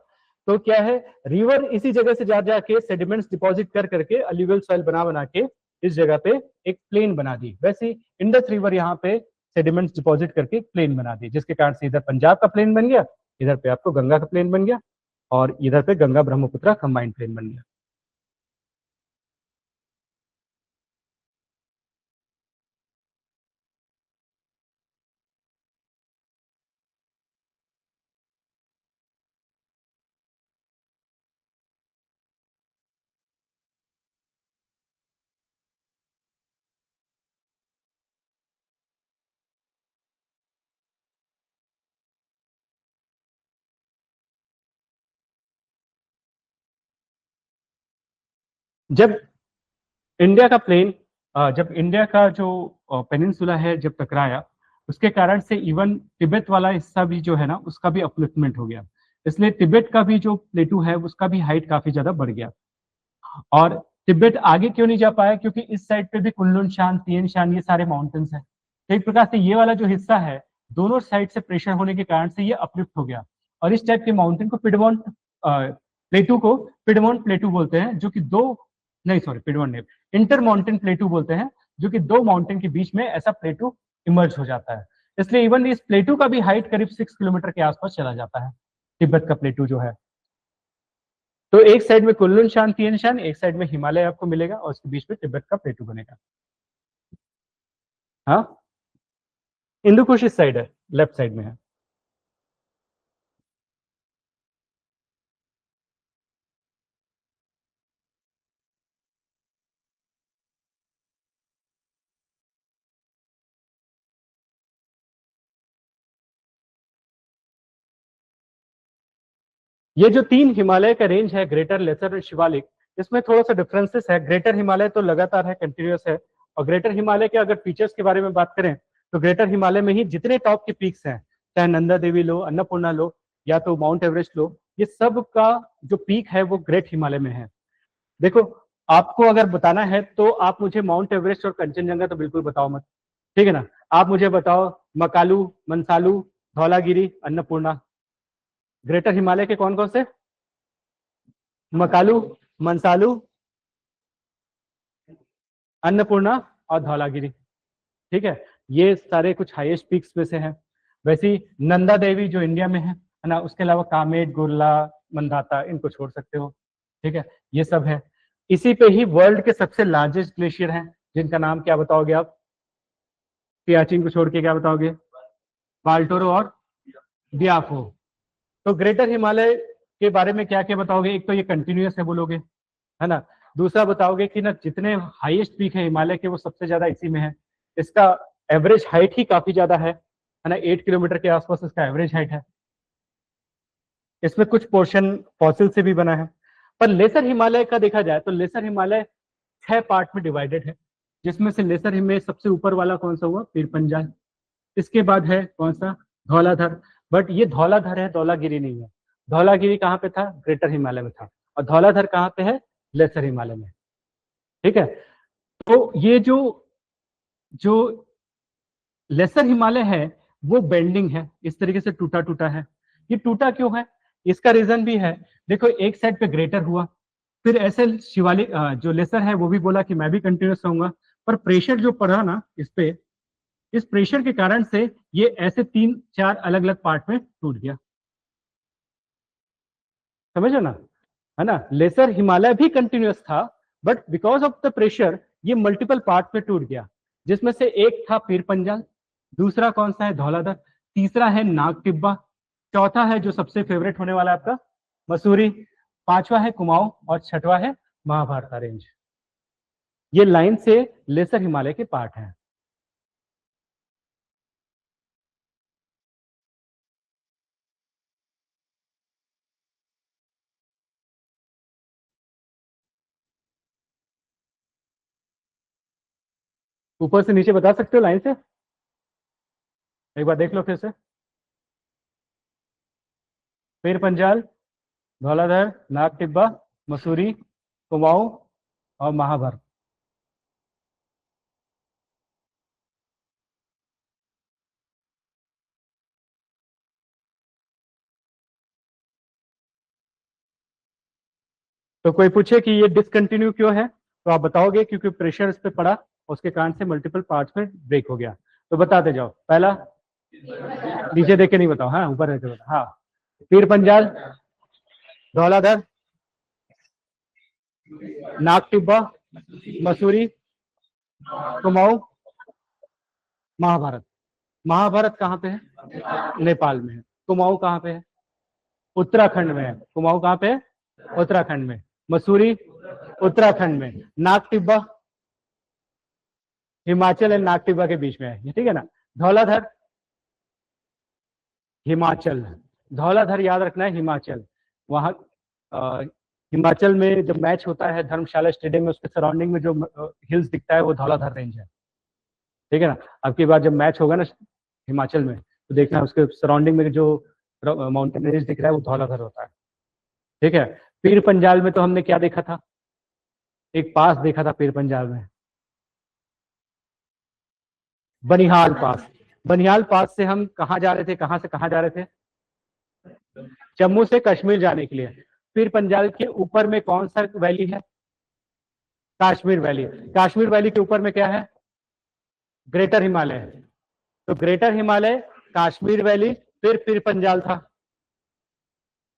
तो क्या है, रिवर इसी जगह से जा जाके सेडिमेंट्स डिपॉजिट कर करके अलुवियल सॉइल बना बना के इस जगह पे एक प्लेन बना दी। वैसे ही इंडस रिवर यहाँ पे सेडिमेंट्स डिपॉजिट करके प्लेन बना दी, जिसके कारण से इधर पंजाब का प्लेन बन गया, इधर पे आपको गंगा का प्लेन बन गया, और इधर पे गंगा ब्रह्मपुत्र कंबाइंड प्लेन बन गया। जब इंडिया का प्लेन जब इंडिया का जो पेनिनसुला है जब टकराया, उसके कारण से इवन तिब्बत वाला हिस्सा भी जो है ना, उसका भी अपलिफ्टमेंट हो गया, इसलिए तिब्बत का भी जो प्लेटू है उसका भी हाइट काफी ज्यादा बढ़ गया। और तिब्बत आगे क्यों नहीं जा पाया, क्योंकि इस साइड पे भी कुनलुन शान, तियन शान, ये सारे माउंटेन्स हैं। तो एक प्रकार से ये वाला जो हिस्सा है, दोनों साइड से प्रेशर होने के कारण से ये अपलिफ्ट हो गया, और इस टाइप के माउंटेन को पिडमोंट प्लेटू को पिडमोंट प्लेटू बोलते हैं, जो कि दो, नहीं सॉरी पिडमोंट नहीं, इंटर माउंटेन प्लेटू बोलते हैं, जो कि दो माउंटेन के बीच में ऐसा प्लेटू इमर्ज हो जाता है। इसलिए इवन इस प्लेटू का भी हाइट करीब 6 किलोमीटर के आसपास चला जाता है, तिब्बत का प्लेटू जो है। तो एक साइड में कुनलुन शान, तियन शान, एक साइड में हिमालय आपको मिलेगा, और उसके बीच में तिब्बत का प्लेटू बनेगा। हाँ, हिंदू कुश इस साइड है, लेफ्ट साइड में है। ये जो तीन हिमालय का रेंज है, ग्रेटर, लेसर और शिवालिक, इसमें थोड़ा सा डिफरेंसेस है। ग्रेटर हिमालय तो लगातार है, कंटिन्यूअस है, और ग्रेटर हिमालय के अगर फीचर्स के बारे में बात करें, तो ग्रेटर हिमालय में ही जितने टॉप के पीक्स हैं, चाहे नंदा देवी लो, अन्नपूर्णा लो, या तो माउंट एवरेस्ट लो, ये सब का जो पीक है वो ग्रेट हिमालय में है। देखो, आपको अगर बताना है तो आप मुझे माउंट एवरेस्ट और कंचनजंगा तो बिल्कुल बताओ मत, ठीक है ना। आप मुझे बताओ मकालू, मनसालू, धौलागिरी, अन्नपूर्णा, ग्रेटर हिमालय के कौन कौन से? मकालू, मनसालू, अन्नपूर्णा और धौलागिरी, ठीक है। ये सारे कुछ हाईएस्ट पीक्स में से हैं। वैसे ही नंदा देवी जो इंडिया में है ना, उसके अलावा कामेट, गुरला, मंदाता, इनको छोड़ सकते हो, ठीक है। ये सब है। इसी पे ही वर्ल्ड के सबसे लार्जेस्ट ग्लेशियर हैं, जिनका नाम क्या बताओगे आप? सियाचिन को छोड़ के क्या बताओगे? बाल्टोरो और बियाफो। तो ग्रेटर हिमालय के बारे में क्या क्या बताओगे? एक तो ये कंटिन्यूअस है बोलोगे, है ना। दूसरा बताओगे कि ना जितने हाईएस्ट पीक है हिमालय के, वो सबसे ज्यादा इसी में है। इसका एवरेज हाइट ही काफी ज्यादा है ना, 8 किलोमीटर के आसपास इसका एवरेज हाइट है। इसमें कुछ पोर्शन फॉसिल से भी बना है। पर लेसर हिमालय का देखा जाए तो लेसर हिमालय 6 पार्ट में डिवाइडेड है, जिसमें से लेसर हिमालय सबसे ऊपर वाला कौन सा हुआ? पीर पंजाल। इसके बाद है कौन सा? धौलाधर। बट ये धौलाधर है, धौलागिरी नहीं है। धौलागिरी कहाँ पे था? ग्रेटर हिमालय में था। और धौलाधर कहाँ पे है? लेसर हिमालय में, ठीक है। तो ये जो जो लेसर हिमालय है, वो बेंडिंग है, इस तरीके से टूटा टूटा है। ये टूटा क्यों है? इसका रीजन भी है। देखो, एक साइड पे ग्रेटर हुआ, फिर ऐसे शिवालिक जो लेसर है वो भी बोला कि मैं भी कंटिन्यूस रहूंगा, पर प्रेशर जो पड़ा ना इस पे, इस प्रेशर के कारण से ये ऐसे 3-4 अलग अलग पार्ट में टूट गया। समझो ना, है ना। लेसर हिमालय भी कंटिन्यूअस था, but because of the pressure ये मल्टीपल पार्ट में टूट गया, जिसमें से एक था पीर पंजाल, दूसरा कौन सा है? धौलाधर, तीसरा है नाग टिब्बा, चौथा है जो सबसे फेवरेट होने वाला है आपका मसूरी, पांचवा है कुमाऊं, और छठवा है महाभारत रेंज। ये लाइन से लेसर हिमालय के पार्ट हैं। ऊपर से नीचे बता सकते हो लाइन से? एक बार देख लो फिर से। पीर पंजाल, धौलाधर, नाग टिब्बा, मसूरी, कुमाऊं और महाभारत। तो कोई पूछे कि ये डिसकंटिन्यू क्यों है, तो आप बताओगे क्योंकि प्रेशर इस पे पड़ा, उसके कारण से मल्टीपल पार्ट्स में ब्रेक हो गया। तो बताते जाओ। पहला, नीचे देख के नहीं बताओ, हाँ ऊपर रहते बताओ। हाँ, पीर पंजाल, धौलाधर, नाग टिब्बा, मसूरी, कुमाऊं, महाभारत। महाभारत कहाँ पे है? नेपाल में है। कुमाऊं कहाँ पे है? उत्तराखंड में है। कुमाऊं कहाँ पे है? उत्तराखंड में। मसूरी उत्तराखंड में। नाग टिब्बा हिमाचल एंड नाग टिब्बा के बीच में है, ठीक है ना। धौलाधर हिमाचल, धौलाधर याद रखना है, हिमाचल। वहां हिमाचल में जब मैच होता है धर्मशाला स्टेडियम में, उसके सराउंडिंग में जो हिल्स दिखता है वो धौलाधर रेंज है, ठीक है ना। अब की बार जब मैच होगा ना हिमाचल में, तो देखना उसके सराउंडिंग में जो माउंटेन रेंज दिख रहा है वो धौलाधर होता है, ठीक है। पीर पंजाल में तो हमने क्या देखा था? एक पास देखा था पीर पंजाल में, बनिहाल पास। बनिहाल पास से हम कहाँ जा रहे थे, कहाँ से कहाँ जा रहे थे? जम्मू से कश्मीर जाने के लिए। पीर पंजाल के ऊपर में कौन सा वैली है? कश्मीर वैली। कश्मीर वैली के ऊपर में क्या है? ग्रेटर हिमालय। तो ग्रेटर हिमालय, कश्मीर वैली, फिर पीर पंजाल था,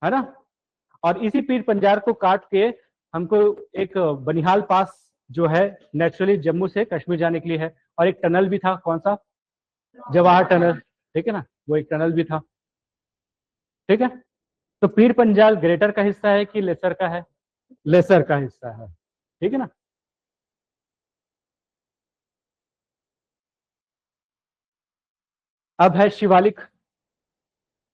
है ना। और इसी पीर पंजाल को काट के हमको एक बनिहाल पास जो है नेचुरली जम्मू से कश्मीर जाने के लिए है। और एक टनल भी था, कौन सा? जवाहर टनल, ठीक है ना, वो एक टनल भी था। ठीक है। तो पीर पंजाल ग्रेटर का हिस्सा है कि लेसर का है? लेसर का हिस्सा है, ठीक है ना। अब है शिवालिक।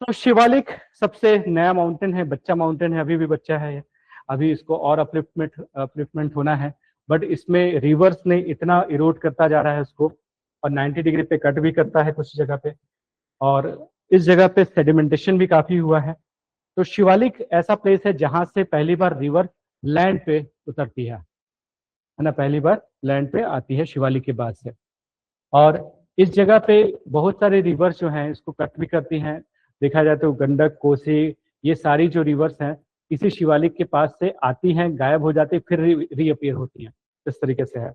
तो शिवालिक सबसे नया माउंटेन है, बच्चा माउंटेन है, अभी भी बच्चा है ये। अभी इसको और अपलिफ्टमेंट होना है। बट इसमें रिवर्स ने इतना इरोड करता जा रहा है इसको, और 90 डिग्री पे कट भी करता है कुछ जगह पे, और इस जगह पे सेडिमेंटेशन भी काफी हुआ है। तो शिवालिक ऐसा प्लेस है जहां से पहली बार रिवर लैंड पे उतरती है ना, पहली बार लैंड पे आती है शिवालिक के बाद से। और इस जगह पे बहुत सारे रिवर्स जो हैं इसको कट भी करती हैं। देखा जाए तो गंडक, कोसी, ये सारी जो रिवर्स हैं इसी शिवालिक के पास से आती हैं, गायब हो जाती, फिर रीअपियर होती हैं। इस तरीके से है।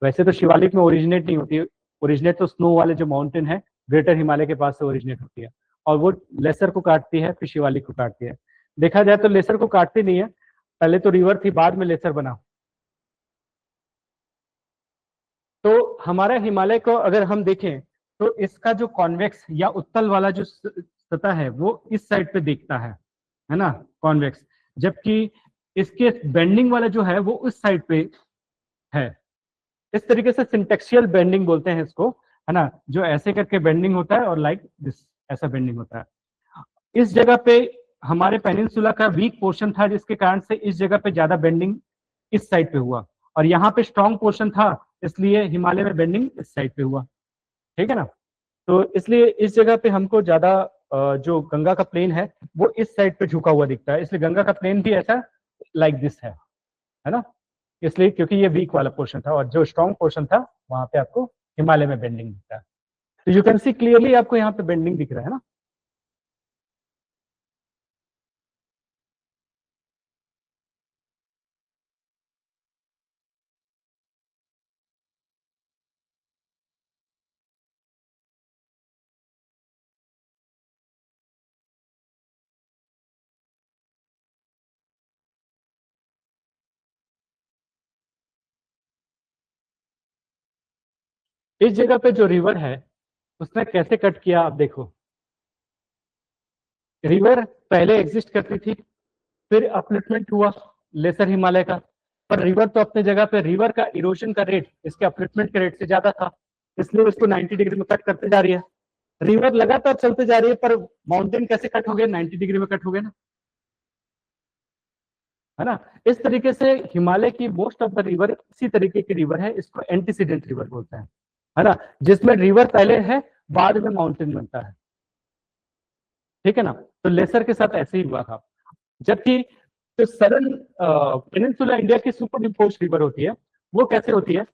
वैसे तो शिवालिक में ओरिजिनेट नहीं होती है, ओरिजिनेट तो स्नो वाले जो माउंटेन है ग्रेटर हिमालय के पास से ओरिजिनेट होती है, और वो लेसर को काटती है, फिर शिवालिक को काटती है। देखा जाए तो लेसर को काटती नहीं है, पहले तो रिवर थी, बाद में लेसर बना। तो हमारा हिमालय को अगर हम देखें तो इसका जो कॉन्वेक्स या उत्तल वाला जो सतह है वो इस साइड पे दिखता है ना, कॉन्वेक्स। जबकि इसके बेंडिंग वाला जो है वो उस साइड पे है। इस तरीके से सिंटेक्सियल बेंडिंग बोलते हैं इसको, है ना, जो ऐसे करके बेंडिंग होता है और लाइक दिस ऐसा बेंडिंग होता है। इस जगह पे हमारे पेनिनसुला का वीक पोर्शन था, जिसके कारण से इस जगह पे ज्यादा बेंडिंग इस साइड पे हुआ, और यहाँ पे स्ट्रॉन्ग पोर्शन था, इसलिए हिमालय में बेंडिंग इस साइड पे हुआ। ठीक है ना। तो इसलिए इस जगह पे हमको ज्यादा जो गंगा का प्लेन है वो इस साइड पे झुका हुआ दिखता है, इसलिए गंगा का प्लेन भी ऐसा लाइक दिस है ना। इसलिए क्योंकि ये वीक वाला पोर्शन था, और जो स्ट्रॉन्ग पोर्शन था वहां पे आपको हिमालय में बेंडिंग दिखता है। तो यू कैन सी क्लियरली, आपको यहाँ पे बेंडिंग दिख रहा है ना। इस जगह पे जो रिवर है उसने कैसे कट किया, आप देखो। रिवर पहले एग्जिस्ट करती थी, फिर अपलिफ्टमेंट हुआ लेसर हिमालय का, पर रिवर तो अपने जगह पे, रिवर का इरोजन का रेट इसके अपलिफ्टमेंट के रेट से ज्यादा था, इसलिए उसको 90 डिग्री में कट करते जा रही है। रिवर लगातार चलते जा रही है, पर माउंटेन कैसे कट हो गए? 90 डिग्री में कट हो गए ना, है ना। इस तरीके से हिमालय की मोस्ट ऑफ द रिवर इसी तरीके की रिवर है, इसको एंटीसीडेंट रिवर बोलते हैं, है ना, जिसमें रिवर पहले है, बाद में माउंटेन बनता है। ठीक है ना। तो लेसर के साथ ऐसे ही हुआ था। जबकि जो सदर्न पेनिनसुला इंडिया की सुपर इम्पोज रिवर होती है, वो कैसे होती है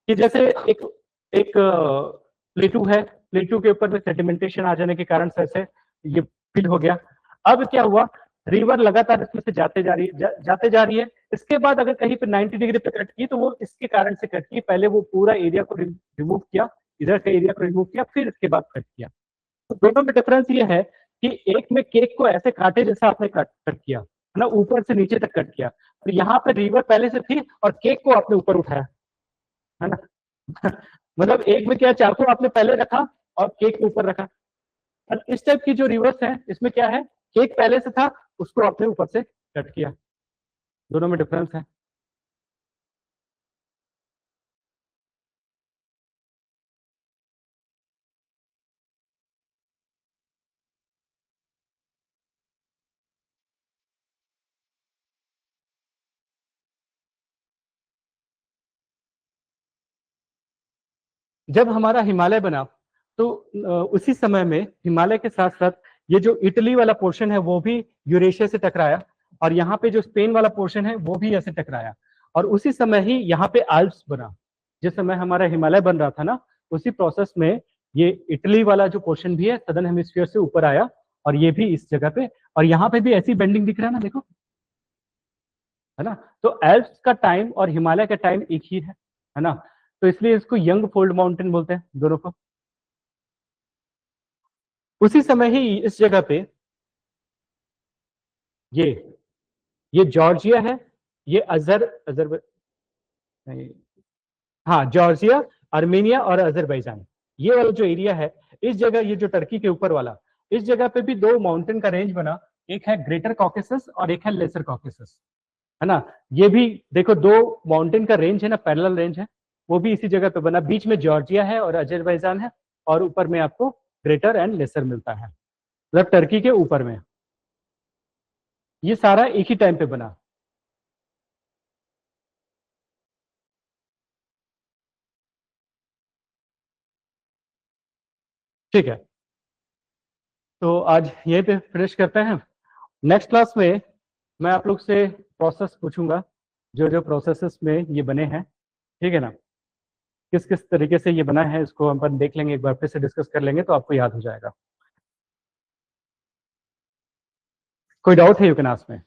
कि जैसे एक एक प्लेटू है, प्लेटू के ऊपर में सेडिमेंटेशन आ जाने के कारण से ऐसे ये फिल हो गया। अब क्या हुआ, रिवर लगातार इसमें से जाते जा रही है, जाते जा रही है। इसके बाद अगर कहीं पे 90 डिग्री पे कट की, तो वो इसके कारण से कट की, पहले वो पूरा एरिया को रिमूव किया, इधर के एरिया को रिमूव किया, फिर इसके बाद कट किया। तो दोनों में डिफरेंस ये है कि एक में केक को ऐसे काटे जैसा आपने कट किया, है ना, ऊपर से नीचे तक कट किया। तो यहाँ पे रिवर पहले से थी और केक को आपने ऊपर उठाया, है ना। मतलब एक में क्या, चाकू आपने पहले रखा और केक के ऊपर रखा। और इस टाइप की जो रिवर्स है इसमें क्या है, केक पहले से था, उसको आपने ऊपर से कट किया। दोनों में डिफरेंस है। जब हमारा हिमालय बना तो उसी समय में हिमालय के साथ साथ ये जो इटली वाला पोर्शन है वो भी यूरेशिया से टकराया, और यहाँ पे जो स्पेन वाला पोर्शन है वो भी ऐसे टकराया, और उसी समय ही यहाँ पे आल्प्स बना। जिस समय हमारा हिमालय बन रहा था ना, उसी प्रोसेस में ये इटली वाला जो पोर्शन भी है सदर्न हेमिस्फीयर से ऊपर आया, और ये भी इस जगह पे, और यहाँ पे भी ऐसी बेंडिंग दिख रहा है ना, देखो, है ना। तो एल्प्स का टाइम और हिमालय का टाइम एक ही है ना। तो इसलिए इसको यंग फोल्ड माउंटेन बोलते हैं दोनों को। उसी समय ही इस जगह पे ये जॉर्जिया है, ये अजर हाँ, जॉर्जिया, आर्मेनिया और अजरबैजान, ये वाला जो एरिया है, इस जगह, ये जो टर्की के ऊपर वाला, इस जगह पे भी दो माउंटेन का रेंज बना, एक है ग्रेटर कॉकेसस और एक है लेसर कॉकेसस, है ना। ये भी देखो, दो माउंटेन का रेंज है ना, पैरेलल रेंज है, वो भी इसी जगह पे बना। बीच में जॉर्जिया है और अजरबैजान है, और ऊपर में आपको ग्रेटर एंड लेसर मिलता है, मतलब टर्की के ऊपर में। ये सारा एक ही टाइम पे बना। ठीक है, तो आज यहीं पे फिनिश करते हैं। नेक्स्ट क्लास में मैं आप लोग से प्रोसेस पूछूंगा, जो जो प्रोसेसेस में ये बने हैं, ठीक है ना, किस किस तरीके से ये बना है, इसको अपन देख लेंगे, एक बार फिर से डिस्कस कर लेंगे तो आपको याद हो जाएगा। कोई डाउट है यू कैन आस्क में?